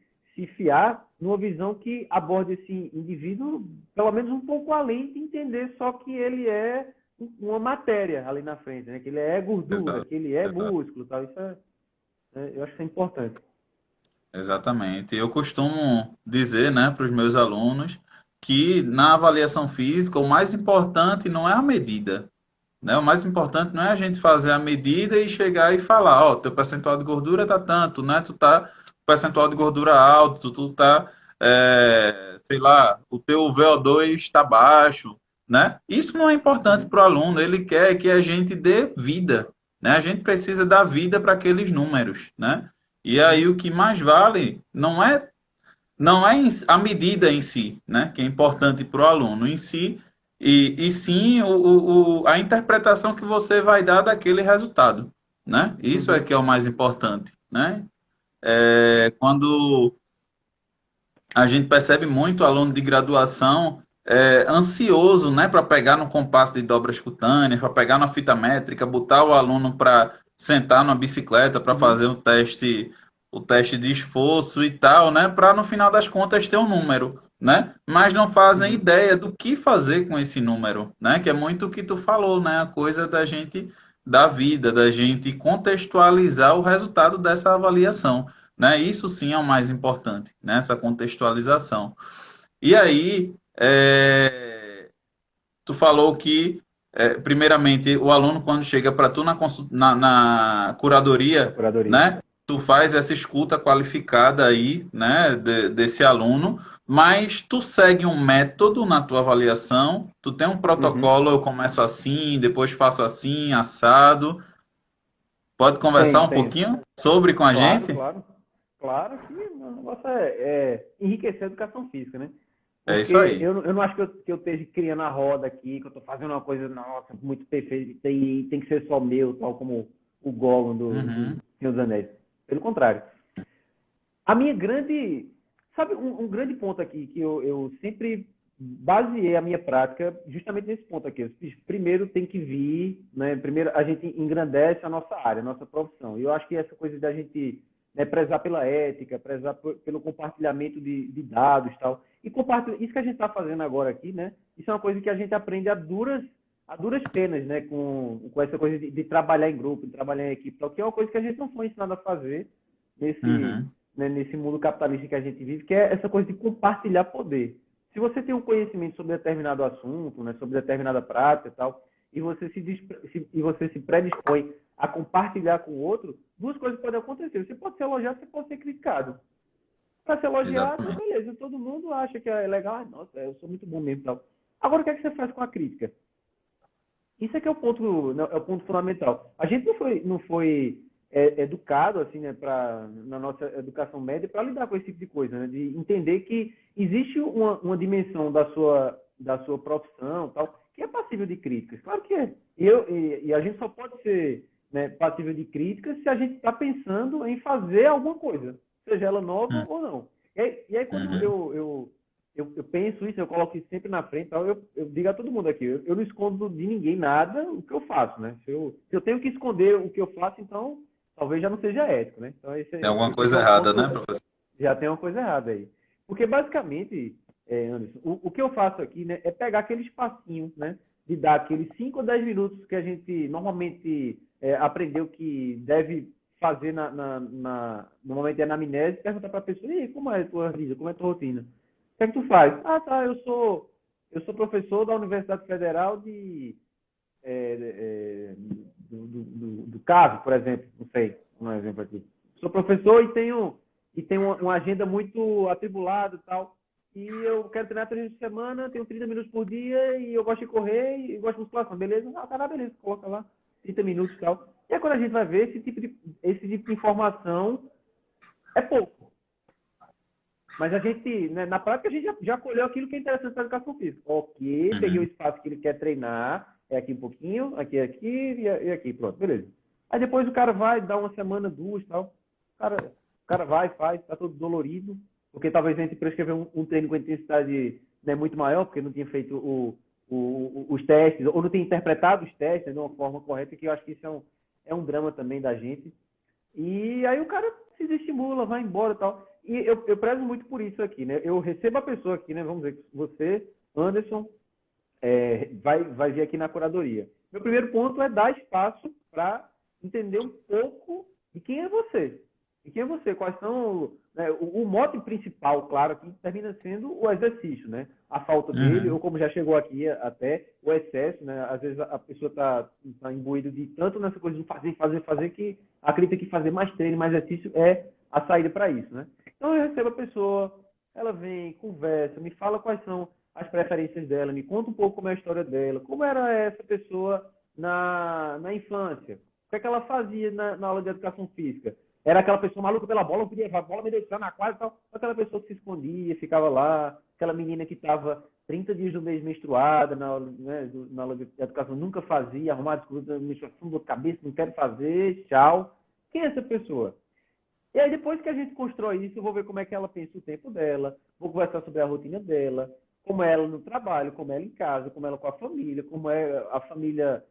Speaker 2: fiar numa visão que aborde esse indivíduo pelo menos um pouco além de entender só que ele é uma matéria ali na frente, né? Que ele é gordura,
Speaker 1: Exato,
Speaker 2: que ele é
Speaker 1: exato.
Speaker 2: músculo, tal. Isso eu acho que é importante.
Speaker 1: Exatamente. Eu costumo dizer, né, para os meus alunos que na avaliação física o mais importante não é a medida, né? O mais importante não é a gente fazer a medida e chegar e falar, ó, teu percentual de gordura tá tanto, né? Tu tá com percentual de gordura alto, tu tá, sei lá, o teu VO2 está baixo, né? Isso não é importante
Speaker 2: Uhum.
Speaker 1: para o aluno, ele quer que a gente dê vida, né? A gente precisa dar vida para aqueles números, né? E aí o que mais vale não é a medida em si, né, que é importante para o aluno em si, e sim a interpretação que você vai dar daquele resultado, né? Isso é
Speaker 2: Uhum.
Speaker 1: que é o mais importante, né? Quando a gente percebe muito aluno de graduação ansioso, né, para pegar no compasso de dobras cutâneas, para pegar na fita métrica, botar o aluno para sentar numa bicicleta para
Speaker 2: Uhum.
Speaker 1: fazer o teste de esforço e tal, né, para no final das contas ter um número, né? Mas não fazem
Speaker 2: Uhum.
Speaker 1: ideia do que fazer com esse número, né? Que é muito o que tu falou, né? A coisa da gente da vida, da gente contextualizar o resultado dessa avaliação, né? Isso sim é o mais importante, né? Essa contextualização. E aí, tu falou que, primeiramente, o aluno, quando chega para tu na
Speaker 2: Da
Speaker 1: curadoria,
Speaker 2: curadoria.
Speaker 1: né? Tu faz essa escuta qualificada aí, né, desse aluno, mas tu segue um método na tua avaliação, tu tem um
Speaker 2: Uhum.
Speaker 1: protocolo, eu começo assim, depois faço assim, assado. Pode conversar um
Speaker 2: Tenho.
Speaker 1: pouquinho sobre com a
Speaker 2: Claro,
Speaker 1: gente?
Speaker 2: claro. Claro que o negócio enriquecer a educação física, né?
Speaker 1: É isso
Speaker 2: Porque
Speaker 1: aí.
Speaker 2: eu não acho que eu esteja criando a roda aqui, que eu estou fazendo uma coisa, nossa, muito perfeita, tem que ser só meu, tal como o Gollum do
Speaker 1: Uhum.
Speaker 2: Senhor dos Anéis. Pelo contrário. A minha grande. Sabe, um grande ponto aqui que eu sempre baseei a minha prática justamente nesse ponto aqui. Primeiro tem que vir, né? Primeiro a gente engrandece a nossa área, a nossa profissão. E eu acho que essa coisa da gente, né, prezar pela ética, prezar pelo compartilhamento de dados e tal. E compartilhar, isso que a gente está fazendo agora aqui, né? Isso é uma coisa que a gente aprende a duras penas, né? Com essa coisa de trabalhar em grupo, de trabalhar em equipe, tal, que é uma coisa que a gente não foi ensinado a fazer nesse,
Speaker 1: Uhum.
Speaker 2: né, nesse mundo capitalista que a gente vive, que é essa coisa de compartilhar poder. Se você tem um conhecimento sobre determinado assunto, né, sobre determinada prática e tal, e você se predispõe a compartilhar com o outro, duas coisas podem acontecer. Você pode ser elogiado, você pode ser criticado. Para ser elogiado,
Speaker 1: Exatamente.
Speaker 2: beleza, todo mundo acha que é legal, ah, nossa, eu sou muito bom mesmo. Tal. Agora, o que é que você faz com a crítica? Isso é que é o ponto fundamental. A gente não foi educado assim, né, na nossa educação média para lidar com esse tipo de coisa, né, de entender que existe uma dimensão da sua profissão, tal, que é passível de críticas. Claro que é. E a gente só pode ser, né, passível de críticas se a gente está pensando em fazer alguma coisa, seja ela nova ou não. E aí quando
Speaker 1: Uhum.
Speaker 2: eu penso isso, eu coloco isso sempre na frente, tal, eu digo a todo mundo aqui, eu não escondo de ninguém nada o que eu faço, né? Se eu tenho que esconder o que eu faço, então talvez já não seja ético, né? Então
Speaker 1: Tem alguma
Speaker 2: esse
Speaker 1: coisa
Speaker 2: é um
Speaker 1: errada,
Speaker 2: ponto,
Speaker 1: né, professor?
Speaker 2: já tem uma coisa errada aí. Porque basicamente, Anderson, o que eu faço aqui, né, é pegar aquele espacinho, né? De dar aqueles 5 ou 10 minutos que a gente normalmente aprendeu que deve fazer no momento de anamnese, perguntar para a pessoa, e aí, como é a tua vida, como é a tua rotina? O que é que tu faz? Ah, tá, eu sou professor da Universidade Federal do CAV, por exemplo, não sei, um exemplo aqui. Sou professor e tenho uma agenda muito atribulada e tal. e eu quero treinar 3 vezes por semana, tenho 30 minutos por dia e eu gosto de correr e gosto de musculação. Beleza? Ah, tá, beleza, coloca lá 30 minutos e tal. E aí quando a gente vai ver, esse tipo de informação é pouco. Mas a gente, né, na prática, a gente já colheu aquilo que é interessante para a educação física. Ok, peguei o espaço que ele quer treinar, é aqui um pouquinho, aqui e aqui, pronto, beleza. Aí depois o cara vai, dá uma semana, 2 e tal. O cara vai, faz, tá todo dolorido, porque talvez a gente prescreveu um treino com intensidade, né, muito maior, porque não tinha feito os testes, ou não tinha interpretado os testes, né, de uma forma correta, que eu acho que isso é um drama também da gente. E aí o cara se desestimula, vai embora e tal. E eu prezo muito por isso aqui, né? Eu recebo a pessoa aqui, né? Vamos dizer, você, Anderson, vai vir aqui na curadoria. Meu primeiro ponto é dar espaço para entender um pouco de quem é você. De quem é você, quais são... Né? O mote principal, claro, aqui termina sendo o exercício, né? A falta dele, ou como já chegou aqui até, o excesso, né? Às vezes a pessoa tá imbuída de tanto nessa coisa de fazer, que acredita que fazer mais treino, mais exercício é a saída para isso, né? Então eu recebo a pessoa, ela vem, conversa, me fala quais são as preferências dela, me conta um pouco como é a história dela, como era essa pessoa na infância, o que é que ela fazia na aula de educação física. Era aquela pessoa maluca pela bola, eu queria a bola me deixar na quadra e tal. Aquela pessoa que se escondia, ficava lá. Aquela menina que estava 30 dias do mês menstruada na aula de educação, nunca fazia, arrumar desculpa, menstruação, dor de cabeça, não quero fazer, tchau. Quem é essa pessoa? E aí, depois que a gente constrói isso, eu vou ver como é que ela pensa o tempo dela, vou conversar sobre a rotina dela, como é ela no trabalho, como é ela em casa, como é ela com a família, como é a família,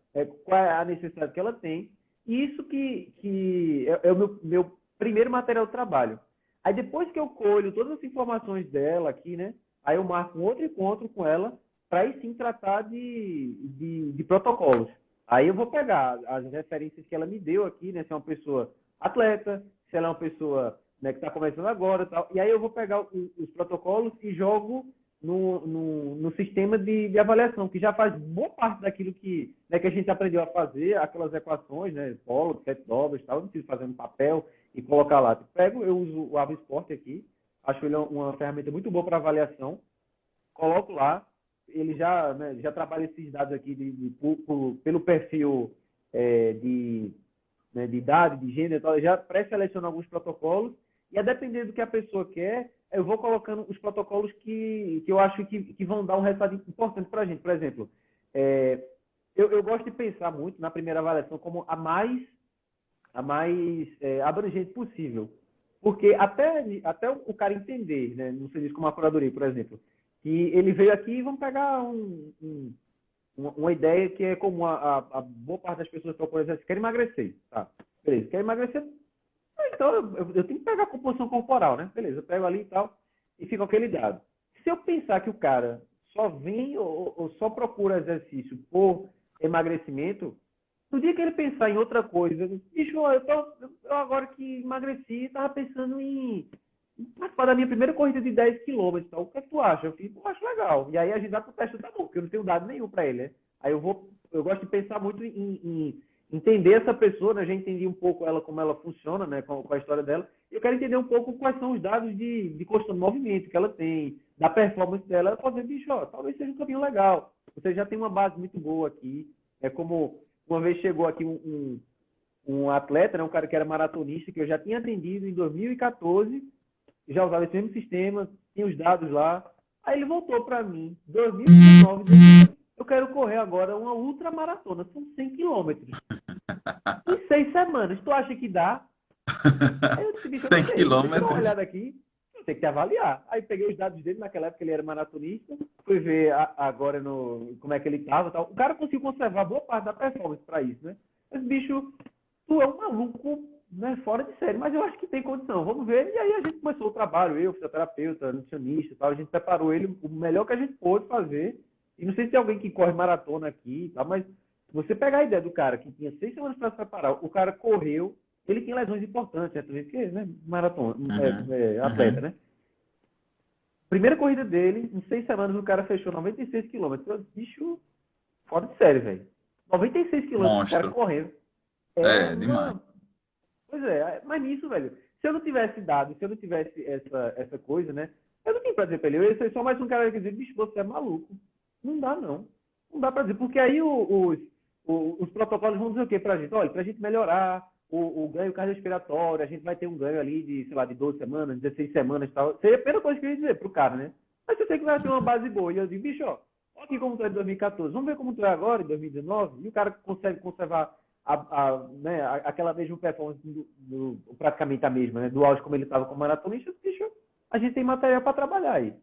Speaker 2: qual é a necessidade que ela tem. E isso que é o meu primeiro material de trabalho. Aí depois que eu colho todas as informações dela aqui, né? Aí eu marco um outro encontro com ela para aí sim tratar de protocolos. Aí eu vou pegar as referências que ela me deu aqui, né? Se é uma pessoa atleta, se ela é uma pessoa, né, que está começando agora e tal. E aí eu vou pegar os protocolos e jogo no sistema de avaliação, que já faz boa parte daquilo que a gente aprendeu a fazer, aquelas equações, né, polo, sete dobras e tal, não preciso fazer no papel e colocar lá. Eu uso o AvaSport aqui, acho ele uma ferramenta muito boa para avaliação, coloco lá, ele já trabalha esses dados aqui pelo perfil de idade, de gênero e tal, já pré-seleciona alguns protocolos e a depender do que a pessoa quer, eu vou colocando os protocolos que eu acho que vão dar um resultado importante para a gente. Por exemplo, eu gosto de pensar muito na primeira avaliação como a mais abrangente possível. Porque até o cara entender, né, no serviço como a curadoria, por exemplo, que ele veio aqui e vamos pegar uma ideia que é comum a boa parte das pessoas procuram exercício, quer emagrecer. Tá, beleza, quer emagrecer? Então, eu tenho que pegar a composição corporal, né? Beleza, eu pego ali e tal, e fica aquele dado. Se eu pensar que o cara só vem ou só procura exercício por emagrecimento, no dia que ele pensar em outra coisa, bicho, eu agora que emagreci, estava pensando em participar da minha primeira corrida de 10 quilômetros. Então, o que é que tu acha? Eu acho legal. E aí a gente dá pro teste da boca, porque eu não tenho dado nenhum para ele, né? Aí eu gosto de pensar muito em entender essa pessoa, né? Já entendi um pouco ela, como ela funciona, né? Com a história dela. E eu quero entender um pouco quais são os dados de construção de movimento que ela tem, da performance dela. Ela pode dizer, bicho, ó, talvez seja um caminho legal. Você já tem uma base muito boa aqui. É como uma vez chegou aqui um atleta, né? Um cara que era maratonista, que eu já tinha atendido em 2014, já usava esse mesmo sistema, tinha os dados lá. Aí ele voltou para mim, 2019, disse, eu quero correr agora uma ultramaratona, são 100 quilômetros. Em 6 semanas, tu acha que dá? Aí eu disse,
Speaker 1: 100
Speaker 2: deixa eu dar uma
Speaker 1: quilômetros.
Speaker 2: olhada aqui, tem que avaliar. Aí peguei os dados dele, naquela época ele era maratonista, fui ver agora como é que ele estava. Tal. O cara conseguiu conservar boa parte da performance para isso, né? Mas, bicho, tu é um maluco, né, fora de série, mas eu acho que tem condição, vamos ver. E aí a gente começou o trabalho, eu, fisioterapeuta, nutricionista e tal, a gente preparou ele o melhor que a gente pôde fazer. E não sei se tem alguém que corre maratona aqui e tal, mas se você pegar a ideia do cara que tinha 6 semanas para se preparar, o cara correu, ele tinha lesões importantes, né? Porque, né, maratona, atleta, né? Primeira corrida dele, em 6 semanas o cara fechou 96 quilômetros. Bicho, fora de série, velho. 96 quilômetros o cara correndo.
Speaker 1: Demais.
Speaker 2: Pois é, mas nisso, velho, se eu não tivesse dado, se eu não tivesse essa coisa, né? Eu não tenho pra dizer pra ele, eu ia ser só mais um cara que diz, bicho, você é maluco. Não dá, não. Não dá pra dizer, porque aí os protocolos vão dizer o quê pra gente? Olha, pra gente melhorar o ganho cardiorrespiratório, a gente vai ter um ganho ali de, sei lá, de 12 semanas, 16 semanas e tal. Seria a primeira coisa que eu ia dizer pro cara, né? Mas eu sei que vai ter uma base boa. E eu digo, bicho, ó, olha aqui como tu é em 2014, vamos ver como tu é agora, em 2019, e o cara consegue conservar né, aquela mesma performance, praticamente a mesma, né, do auge como ele estava como maratonista, bicho, a gente tem material para trabalhar aí.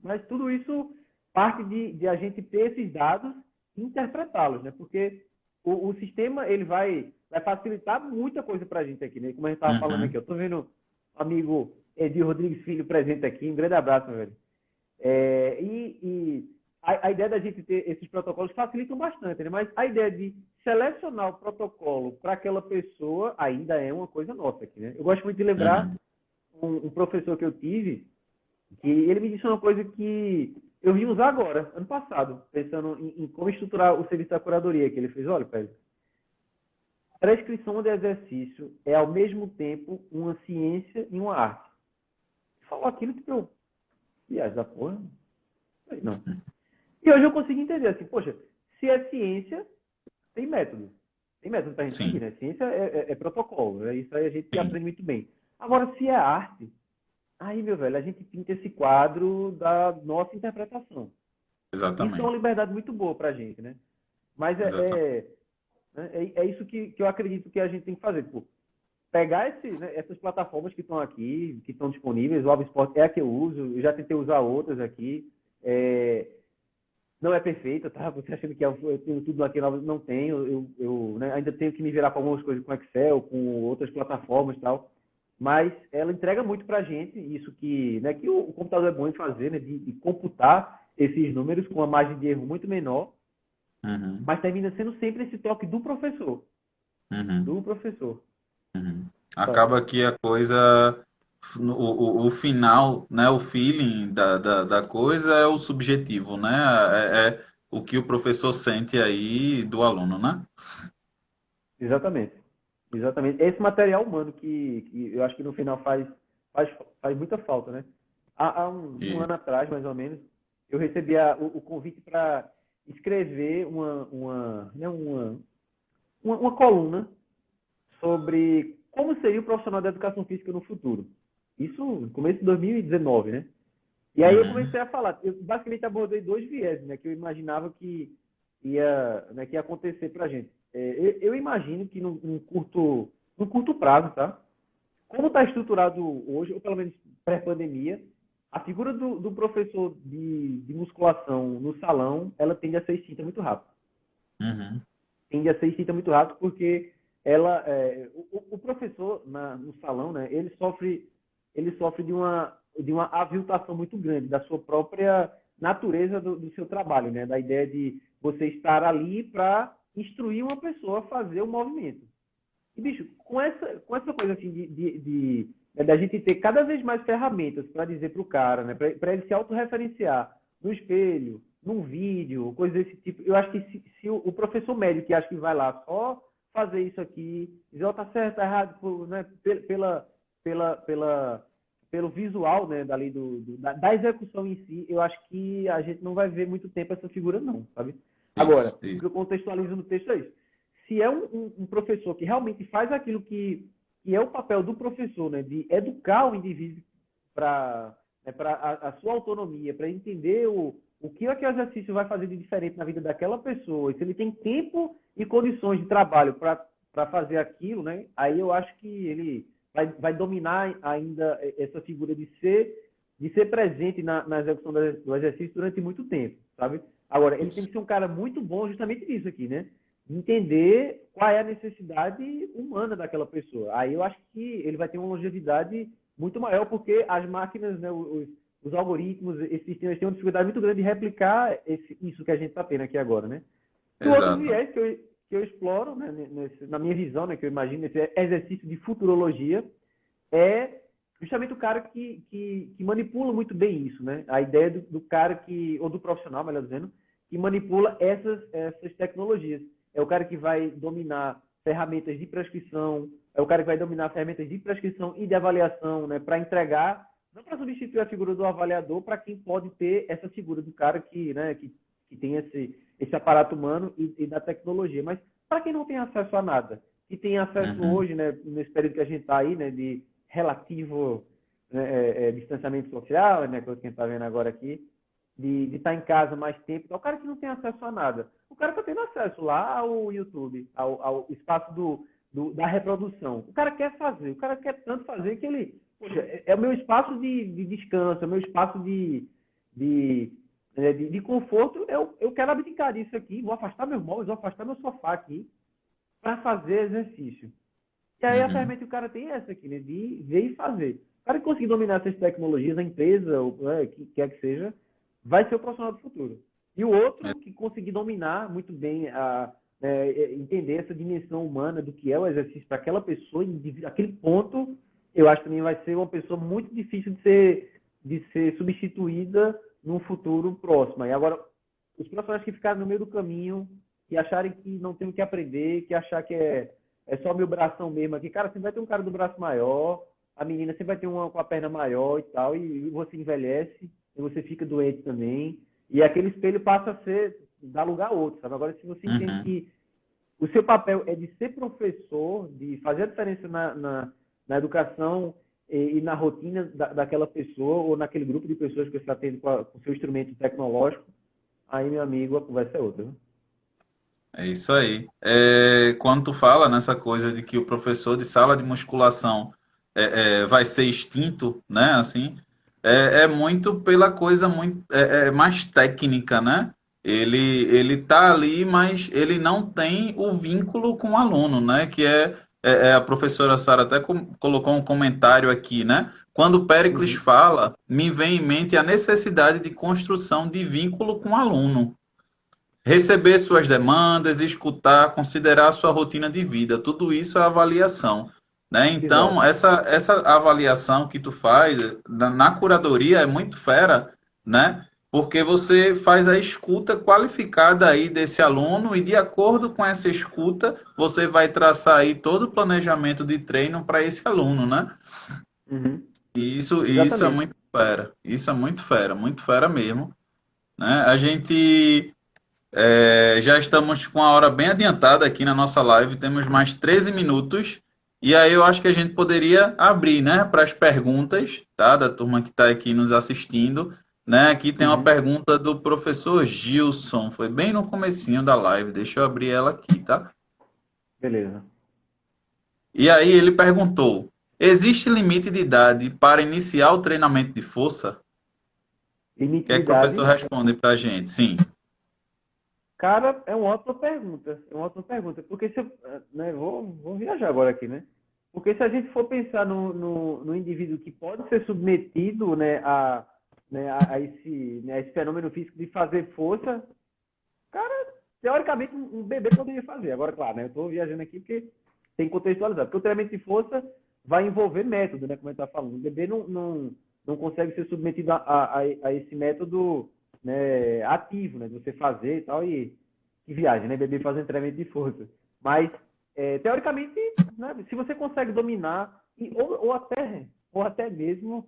Speaker 2: Mas tudo isso parte de a gente ter esses dados e interpretá-los, né? Porque o sistema ele vai facilitar muita coisa para a gente aqui, né? Como a gente estava falando aqui, eu estou vendo o amigo Edir Rodrigues Filho presente aqui, um grande abraço, meu velho. A ideia da gente ter esses protocolos facilitam bastante, né? Mas a ideia de selecionar o protocolo para aquela pessoa ainda é uma coisa nossa aqui, né? Eu gosto muito de lembrar um professor que eu tive, que ele me disse uma coisa que eu vim usar agora, ano passado, pensando em como estruturar o serviço da curadoria, que ele fez. Olha, Pedro, prescrição de exercício é ao mesmo tempo uma ciência e uma arte. Falou aquilo que eu... Viagem da porra? Não. E hoje eu consigo entender assim, poxa, se é ciência, tem método. Tem método para a gente seguir, né? Ciência é protocolo, né? Isso aí a gente aprende muito bem. Agora, se é arte, aí, meu velho, a gente pinta esse quadro da nossa interpretação.
Speaker 1: Exatamente.
Speaker 2: Isso é uma liberdade muito boa para a gente, né? Mas é isso que eu acredito que a gente tem que fazer. Pô, pegar essas plataformas que estão aqui, que estão disponíveis, o AlvoSport é a que eu uso, eu já tentei usar outras aqui. Não é perfeita, tá? Você achando que eu tenho tudo aqui, não tenho. Eu né, ainda tenho que me virar com algumas coisas com Excel, com outras plataformas e tal. Mas ela entrega muito para a gente, isso que o computador é bom em fazer, né? De computar esses números com uma margem de erro muito menor, mas termina sendo sempre esse toque do professor. Do professor.
Speaker 1: Acaba que a coisa, o final, né, o feeling da coisa é o subjetivo, né? É o que o professor sente aí do aluno, né?
Speaker 2: Exatamente. Exatamente. Esse material humano que eu acho que no final faz muita falta, né? Há um ano atrás, mais ou menos, eu recebi o convite para escrever uma coluna sobre como seria o profissional da educação física no futuro. Isso no começo de 2019, né? E aí eu comecei a falar. Eu basicamente abordei dois viés, né? Que eu imaginava que ia acontecer para a gente. Eu imagino que num curto prazo, tá? Como está estruturado hoje, ou pelo menos pré-pandemia, a figura do professor de musculação no salão, ela tende a ser extinta muito rápido. Tende a ser extinta muito rápido porque o professor no salão, né, ele sofre de uma aviltação muito grande da sua própria natureza do seu trabalho, né? Da ideia de você estar ali para instruir uma pessoa a fazer o movimento. E, bicho, com essa coisa assim da gente ter cada vez mais ferramentas para dizer para o cara, né? Para ele se autorreferenciar no espelho, num vídeo, coisas desse tipo. Eu acho que se o professor médio que acha que vai lá só fazer isso aqui, dizer, tá certo, tá errado, né? Pelo visual, né, dali da execução em si, eu acho que a gente não vai ver muito tempo essa figura, não, sabe? Agora, o que eu contextualizo no texto é isso. Se é um professor que realmente faz aquilo que é o papel do professor, né, de educar o indivíduo para a sua autonomia, para entender o que aquele exercício vai fazer de diferente na vida daquela pessoa, e se ele tem tempo e condições de trabalho para fazer aquilo, né, aí eu acho que ele vai dominar ainda essa figura de ser presente na execução do exercício durante muito tempo, sabe? Agora, ele tem que ser um cara muito bom justamente nisso aqui, né? Entender qual é a necessidade humana daquela pessoa. Aí eu acho que ele vai ter uma longevidade muito maior, porque as máquinas, né, os algoritmos, esses sistemas têm uma dificuldade muito grande de replicar isso que a gente está tendo aqui agora, né? E o outro viés que eu exploro, né, na minha visão, né, que eu imagino, esse exercício de futurologia, é justamente o cara que manipula muito bem isso, né? A ideia do cara ou do profissional, melhor dizendo, que manipula essas tecnologias. É o cara que vai dominar ferramentas de prescrição, é o cara que vai dominar ferramentas de prescrição e de avaliação, né, para entregar Não para substituir a figura do avaliador, para quem pode ter essa figura do cara que, né, que tem esse aparato humano e da tecnologia. Mas para quem não tem acesso a nada, que tem acesso hoje, né, nesse período que a gente está aí, né, de relativo, né, distanciamento social, né, que a gente está vendo agora aqui, de estar em casa mais tempo. Então, o cara que não tem acesso a nada, o cara está tendo acesso lá ao YouTube, ao espaço da reprodução. O cara quer fazer, o cara quer tanto fazer que ele... Poxa, é o meu espaço de descanso, é o meu espaço de conforto. Eu quero abdicar disso aqui, vou afastar meus móveis, vou afastar meu sofá aqui para fazer exercício. E aí a ferramenta que o cara tem é essa aqui, né? De ver e fazer. O cara que conseguir dominar essas tecnologias, a empresa, ou que quer que seja, vai ser o profissional do futuro. E o outro que conseguir dominar muito bem, entender essa dimensão humana do que é o exercício para aquela pessoa, aquele ponto, eu acho que também vai ser uma pessoa muito difícil de ser substituída num futuro próximo. E agora, os profissionais que ficaram no meio do caminho, que acharem que não tem o que aprender, que achar que é só meu bração mesmo aqui. Cara, sempre vai ter um cara do braço maior, a menina sempre vai ter uma com a perna maior e tal, e você envelhece, e você fica doente também. E aquele espelho passa a dar lugar a outro, sabe? Agora, se você entende que o seu papel é de ser professor, de fazer a diferença na educação e na rotina daquela pessoa ou naquele grupo de pessoas que você está tendo com o seu instrumento tecnológico, aí, meu amigo, a conversa é outra. Viu?
Speaker 1: É isso aí. Quando tu fala nessa coisa de que o professor de sala de musculação vai ser extinto, né? Assim, é muito pela coisa muito mais técnica, né? Ele tá ali, mas ele não tem o vínculo com o aluno, né? Que a professora Sara até colocou um comentário aqui, né? Quando o Péricles fala, me vem em mente a necessidade de construção de vínculo com o aluno. Receber suas demandas, escutar, considerar a sua rotina de vida, tudo isso é avaliação, né? Então, essa avaliação que tu faz na curadoria é muito fera, né? Porque você faz a escuta qualificada aí desse aluno e de acordo com essa escuta, você vai traçar aí todo o planejamento de treino para esse aluno, né? E isso é muito fera, isso é muito fera mesmo, né? A gente... já estamos com a hora bem adiantada aqui na nossa live, temos mais 13 minutos. E aí eu acho que a gente poderia abrir, né, para as perguntas, tá, da turma que está aqui nos assistindo. Né? Aqui tem uma pergunta do professor Gilson, foi bem no comecinho da live, deixa eu abrir ela aqui, tá?
Speaker 2: Beleza.
Speaker 1: E aí ele perguntou, existe limite de idade para iniciar o treinamento de força?
Speaker 2: Limite
Speaker 1: O que é que o professor responde para a gente? Sim.
Speaker 2: Cara, é uma ótima pergunta. É uma ótima pergunta. Porque se eu, né, vou viajar agora aqui, né? Porque se a gente for pensar no indivíduo que pode ser submetido, né, a esse fenômeno físico de fazer força, cara, teoricamente um bebê poderia fazer. Agora, claro, né? Eu estou viajando aqui porque tem que contextualizar. Porque o treinamento de força vai envolver método, né? Como a gente está falando. O bebê não consegue ser submetido a esse método, né, ativo, né, de você fazer e tal, e que viagem, né, bebê fazendo treinamento de força. Mas, teoricamente, né, se você consegue dominar, ou até mesmo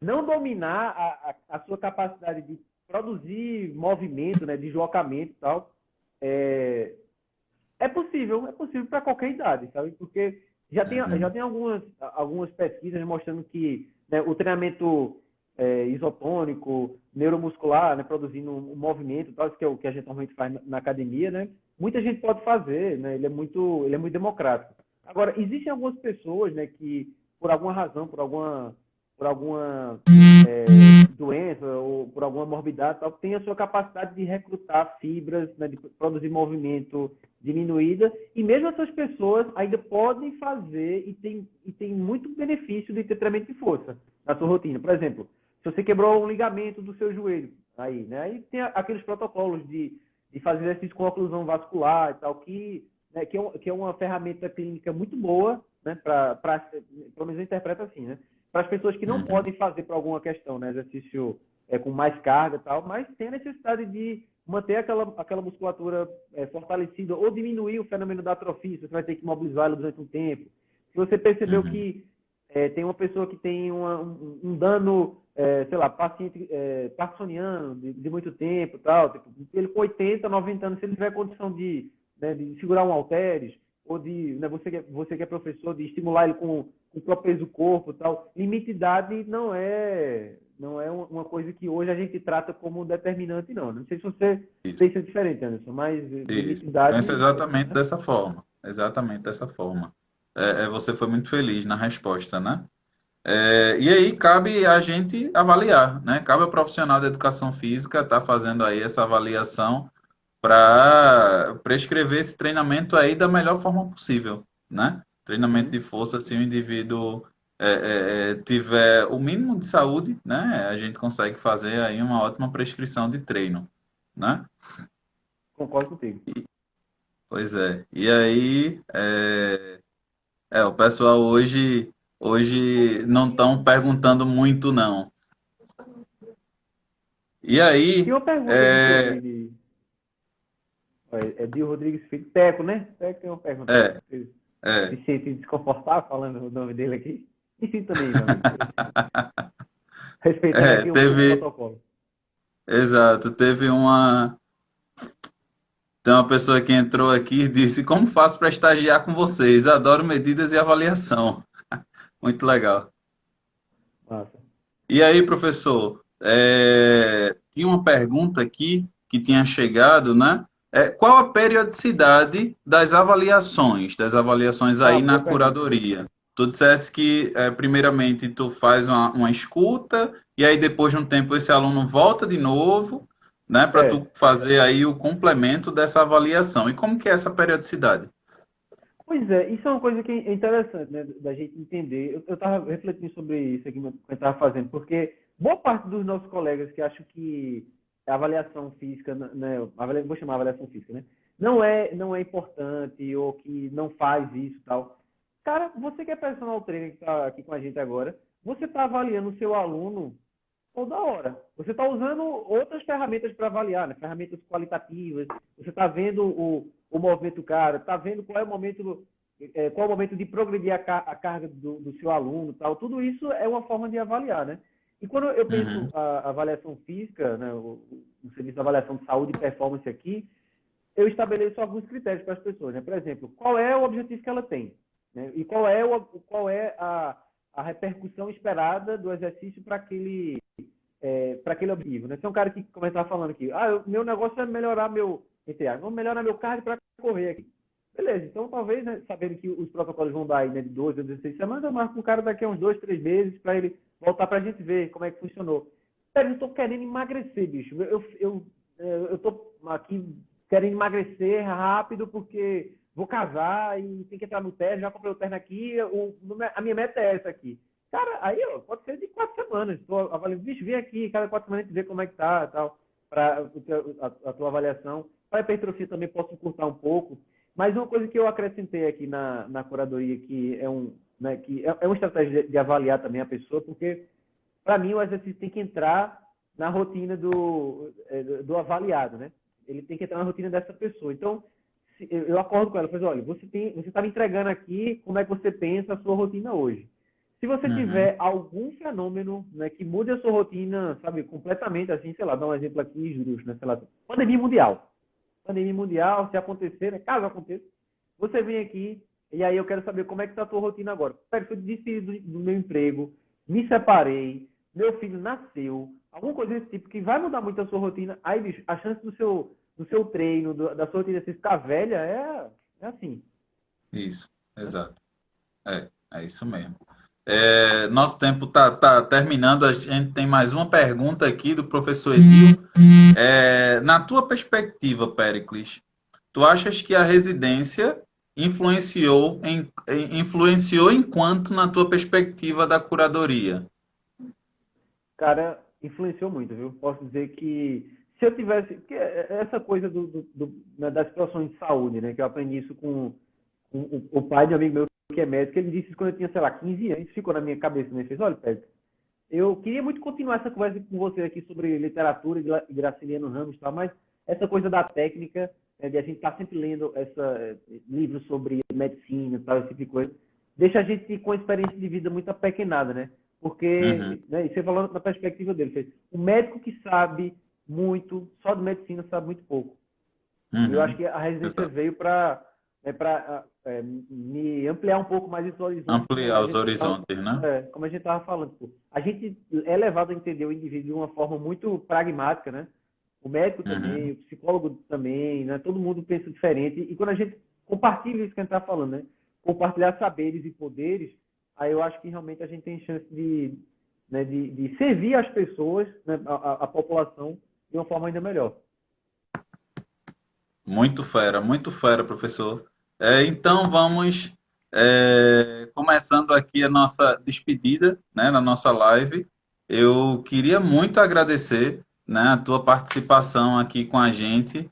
Speaker 2: não dominar a sua capacidade de produzir movimento, né, deslocamento e tal, é possível para qualquer idade, sabe? Porque já tem algumas pesquisas mostrando que, né, o treinamento isotônico, neuromuscular, né, produzindo um movimento, tal, que é o que a gente normalmente faz na academia, né? Muita gente pode fazer, né? Ele é muito democrático. Agora, existem algumas pessoas, né, que por alguma razão, por alguma doença ou por alguma morbidade, tal, tem a sua capacidade de recrutar fibras, né, de produzir movimento diminuída, e mesmo essas pessoas ainda podem fazer e tem muito benefício de ter treinamento de força na sua rotina. Por exemplo, se você quebrou um ligamento do seu joelho, aí tem aqueles protocolos de fazer exercício com oclusão vascular e tal, que é uma ferramenta clínica muito boa, né, pelo menos eu interpreto assim, né, para as pessoas que não podem fazer por alguma questão, né, exercício com mais carga e tal, mas tem a necessidade de manter aquela musculatura fortalecida ou diminuir o fenômeno da atrofia, você vai ter que mobilizá-la durante um tempo. Se você percebeu que tem uma pessoa que tem um dano, sei lá, paciente parkinsoniano de muito tempo, tal, tipo, ele com 80, 90 anos, se ele tiver condição de segurar um halteres, ou né, você que é professor, de estimular ele com o próprio peso do corpo, tal, limite de idade não é uma coisa que hoje a gente trata como determinante, não. Não sei se você
Speaker 1: Isso,
Speaker 2: pensa diferente, Anderson, mas limite
Speaker 1: isso.
Speaker 2: de idade,
Speaker 1: Pensa exatamente
Speaker 2: né?
Speaker 1: dessa forma. Exatamente dessa forma. Você foi muito feliz na resposta, né? E aí cabe a gente avaliar, né? Cabe ao profissional da educação física estar fazendo aí essa avaliação para prescrever esse treinamento aí da melhor forma possível, né? Treinamento de
Speaker 2: Uhum.
Speaker 1: força, se o indivíduo tiver o mínimo de saúde, né? A gente consegue fazer aí uma ótima prescrição de treino, né?
Speaker 2: Concordo contigo.
Speaker 1: Pois é. E aí, o pessoal hoje não estão perguntando muito, não. E
Speaker 2: Tinha
Speaker 1: aí,
Speaker 2: uma pergunta aqui que eu vi de Rodrigues Filho. Teco, né? Teco tem uma pergunta aqui.
Speaker 1: é,
Speaker 2: Você
Speaker 1: é,
Speaker 2: se sente desconfortável falando o nome dele aqui? Me sinto também, meu amigo. Respeitando aqui o
Speaker 1: teve,
Speaker 2: protocolo.
Speaker 1: exato, tem uma pessoa que entrou aqui e disse, como faço para estagiar com vocês? Adoro medidas e avaliação. Muito legal.
Speaker 2: Massa.
Speaker 1: E aí, professor, tinha uma pergunta aqui que tinha chegado, né? Qual a periodicidade das avaliações
Speaker 2: Ah,
Speaker 1: aí na
Speaker 2: boa pergunta.
Speaker 1: curadoria? Tu dissesse que, primeiramente, tu faz uma escuta e aí depois de um tempo esse aluno volta de novo, né, para tu
Speaker 2: É.
Speaker 1: fazer aí o complemento dessa avaliação. E como que é essa periodicidade?
Speaker 2: Pois é, isso é uma coisa que é interessante, né, da gente entender. Eu estava refletindo sobre isso aqui quando eu estava fazendo, porque boa parte dos nossos colegas que acham que a avaliação física, né, vou chamar avaliação física, né, não é importante ou que não faz isso e tal. Cara, você que é personal trainer que está aqui com a gente agora, você está avaliando o seu aluno toda hora. Você está usando outras ferramentas para avaliar, né? Ferramentas qualitativas. Você está vendo o movimento do cara, está vendo qual é o momento de progredir a carga do seu aluno, tal. Tudo isso é uma forma de avaliar, né? E quando eu penso
Speaker 1: Uhum,
Speaker 2: a avaliação física, né, o serviço de avaliação de saúde e performance aqui, eu estabeleço alguns critérios para as pessoas, né? Por exemplo, qual é o objetivo que ela tem, né? E qual é a repercussão esperada do exercício para aquele objetivo, né? Se é um cara que, como eu estava falando aqui, meu negócio é melhorar vamos melhorar meu cardio para correr aqui. Beleza, então talvez, né, sabendo que os protocolos vão dar aí, né, de 12 a 16 semanas, eu marco um cara daqui a uns 2, 3 meses para ele voltar para a gente ver como é que funcionou. Eu estou querendo emagrecer, bicho. Eu tô aqui querendo emagrecer rápido porque vou casar e tem que entrar no terno, já comprei o terno aqui, a minha meta é essa aqui. Cara, aí ó, pode ser de 4 semanas. Tô avaliando, bicho, vem aqui, cada 4 semanas a gente vê como é que tá tal, para a tua avaliação. Para a hipertrofia também posso encurtar um pouco. Mas uma coisa que eu acrescentei aqui na curadoria, que é uma estratégia de avaliar também a pessoa, porque para mim o exercício tem que entrar na rotina do avaliado, né? Ele tem que entrar na rotina dessa pessoa. Então, eu acordo com ela, falo, olha, você está me entregando aqui como é que você pensa a sua rotina hoje. Se você
Speaker 1: uhum,
Speaker 2: tiver algum fenômeno, né, que mude a sua rotina, sabe, completamente, assim, sei lá, dar um exemplo aqui, juros, né, sei lá, pandemia mundial. Pandemia mundial, se acontecer, né, caso aconteça, você vem aqui e aí eu quero saber como é que está a tua rotina agora. Pera, eu desisti do meu emprego, me separei, meu filho nasceu, alguma coisa desse tipo que vai mudar muito a sua rotina. Aí, bicho, a chance do seu treino, da sua rotina se ficar velha é assim.
Speaker 1: isso,
Speaker 2: Né?
Speaker 1: exato. É isso mesmo. Nosso tempo tá terminando. A gente tem mais uma pergunta aqui do professor Edil. Na tua perspectiva, Péricles, tu achas que a residência influenciou enquanto na tua perspectiva da curadoria?
Speaker 2: Cara, influenciou muito, viu? Posso dizer que se eu tivesse. Porque essa coisa né, das situações de saúde, né? Que eu aprendi isso com o pai de um amigo meu que é médico, ele disse isso quando eu tinha, sei lá, 15 anos, ficou na minha cabeça, né? Ele fez, olha, Pedro, eu queria muito continuar essa conversa com você aqui sobre literatura e Graciliano Ramos e tal, mas essa coisa da técnica, né, de a gente estar sempre lendo livros sobre medicina e tal, esse tipo de coisa, deixa a gente com a experiência de vida muito apequenada, né? Porque, né, e você falou na perspectiva dele, o médico que sabe muito, só de medicina sabe muito pouco. E eu acho que a residência
Speaker 1: Exato.
Speaker 2: veio para me ampliar um pouco mais esse horizonte,
Speaker 1: Ampliar os horizontes, né?
Speaker 2: como a gente estava falando. Pô. A gente é levado a entender o indivíduo de uma forma muito pragmática, né? O médico também, o psicólogo também, né? Todo mundo pensa diferente. E quando a gente compartilha isso que a gente está falando, né? Compartilhar saberes e poderes, aí eu acho que realmente a gente tem chance de servir as pessoas, né? a população, de uma forma ainda melhor.
Speaker 1: Muito fera, professor. Então vamos começando aqui a nossa despedida, né, na nossa live. Eu queria muito agradecer, né, a tua participação aqui com a gente.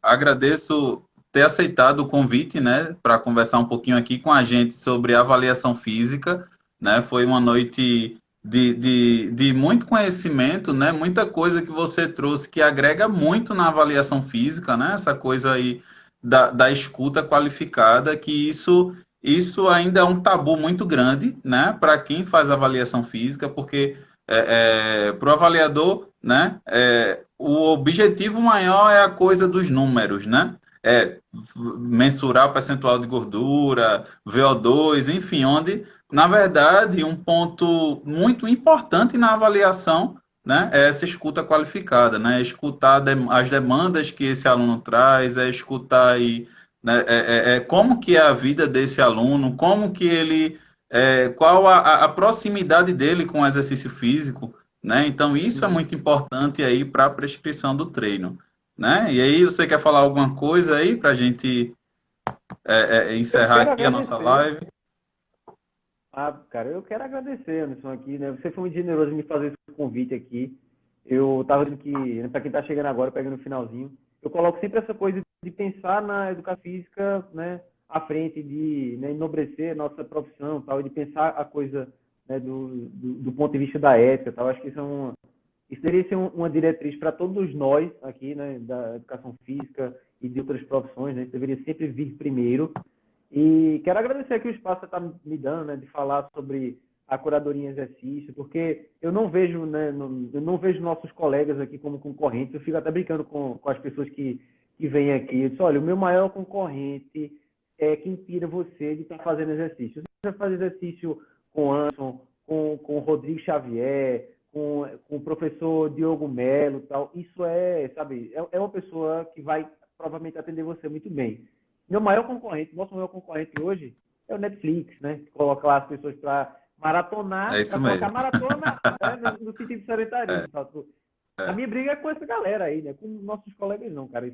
Speaker 1: Agradeço ter aceitado o convite, né, para conversar um pouquinho aqui com a gente sobre avaliação física, né? Foi uma noite de muito conhecimento, né? Muita coisa que você trouxe que agrega muito na avaliação física, né? Essa coisa aí da escuta qualificada, que isso ainda é um tabu muito grande, né? Para quem faz avaliação física, porque para o avaliador, né? O objetivo maior é a coisa dos números, né? Mensurar o percentual de gordura, VO2, enfim, onde na verdade, um ponto muito importante na avaliação, né, é essa escuta qualificada, né, escutar as demandas que esse aluno traz, escutar aí, né, como que é a vida desse aluno, como que ele, qual a proximidade dele com o exercício físico, né, então isso é muito importante aí para a prescrição do treino, né, e aí você quer falar alguma coisa aí para a gente
Speaker 2: Eu
Speaker 1: encerrar
Speaker 2: quero
Speaker 1: aqui a nossa
Speaker 2: agradecer.
Speaker 1: live?
Speaker 2: Cara, eu quero agradecer, Anderson, aqui, né? Você foi muito generoso em me fazer esse convite aqui. Eu estava dizendo que, né, para quem está chegando agora, pegando o finalzinho, eu coloco sempre essa coisa de pensar na educação física, né, à frente, de, né, enobrecer a nossa profissão, tal, e de pensar a coisa, né, do ponto de vista da ética, tal. Acho que isso deveria ser uma diretriz para todos nós aqui, né, da educação física e de outras profissões, né? Isso deveria sempre vir primeiro. E quero agradecer aqui o espaço que você está me dando, né, de falar sobre a curadoria em exercício, porque eu não vejo, né, eu não vejo nossos colegas aqui como concorrentes. Eu fico até brincando com as pessoas que vêm aqui. Eu disse, olha, o meu maior concorrente é quem tira você de estar fazendo exercício. Você vai fazer exercício com Anderson, com o Rodrigo Xavier, com o professor Diogo Melo, tal. Isso sabe, é uma pessoa que vai provavelmente atender você muito bem. Nosso maior concorrente hoje é o Netflix, né? Que coloca lá as pessoas para
Speaker 1: É
Speaker 2: maratonar, para
Speaker 1: isso
Speaker 2: colocar
Speaker 1: mesmo.
Speaker 2: maratona, né, no sentido de sedentarismo. A minha briga é com essa galera aí, né? Com nossos colegas não, cara.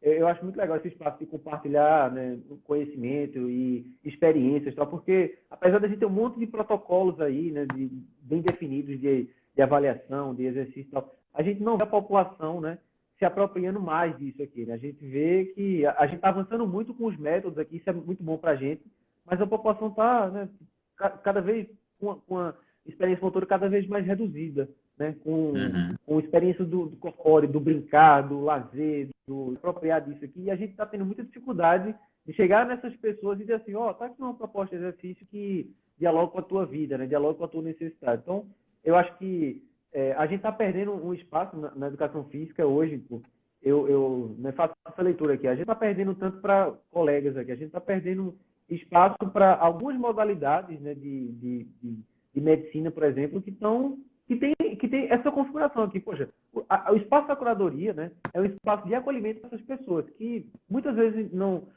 Speaker 2: Eu acho muito legal esse espaço de compartilhar, né, conhecimento e experiências, tal, porque apesar de a gente ter um monte de protocolos aí, né, bem definidos de avaliação, de exercício e tal, a gente não vê a população, né, se apropriando mais disso aqui, né? A gente vê que a gente está avançando muito com os métodos aqui, isso é muito bom para a gente, mas a população está, né, cada vez com a experiência motora cada vez mais reduzida, né? Com experiência do corpóreo, do brincar, do lazer, do apropriar disso aqui, e a gente está tendo muita dificuldade de chegar nessas pessoas e dizer assim, tá aqui uma proposta de exercício que dialoga com a tua vida, né? Dialoga com a tua necessidade. Então, eu acho que a gente está perdendo um espaço na educação física hoje. Eu né, faço essa leitura aqui. A gente está perdendo tanto para colegas aqui, a gente está perdendo espaço para algumas modalidades, né, de medicina, por exemplo, que tem essa configuração aqui. Poxa, o espaço da curadoria, né, é um espaço de acolhimento dessas pessoas que muitas vezes não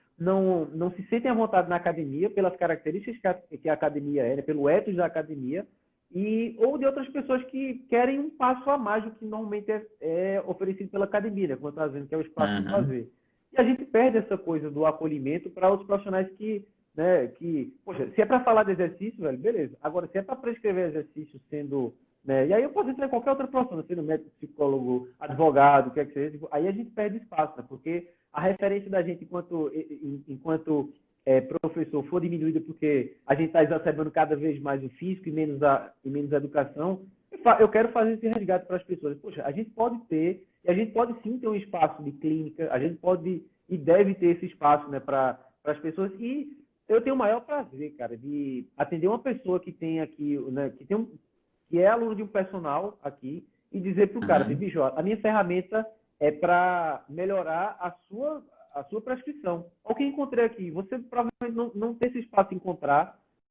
Speaker 2: se sentem à vontade na academia pelas características que a academia é, né, pelo ethos da academia, ou de outras pessoas que querem um passo a mais do que normalmente é oferecido pela academia, né, como eu estava dizendo, que é o espaço de fazer. E a gente perde essa coisa do acolhimento para outros profissionais poxa, se é para falar de exercício, velho, beleza. Agora, se é para prescrever exercício sendo, né, e aí eu posso entrar em qualquer outra profissão, sendo médico, psicólogo, advogado, o que é que seja, aí a gente perde espaço, né, porque a referência da gente enquanto professor for diminuída porque a gente está exacerbando cada vez mais o físico e menos a educação, eu quero fazer esse resgate para as pessoas. Poxa, a gente pode ter, e a gente pode sim ter um espaço de clínica, a gente pode e deve ter esse espaço, né, para as pessoas, e Eu tenho o maior prazer, cara, de atender uma pessoa que tem aqui, né, que é aluno de um personal aqui e dizer para o cara,
Speaker 1: Uhum.
Speaker 2: bicho, a minha ferramenta é para melhorar a sua prescrição. Olha o que eu encontrei aqui. Você provavelmente não tem esse espaço de encontrar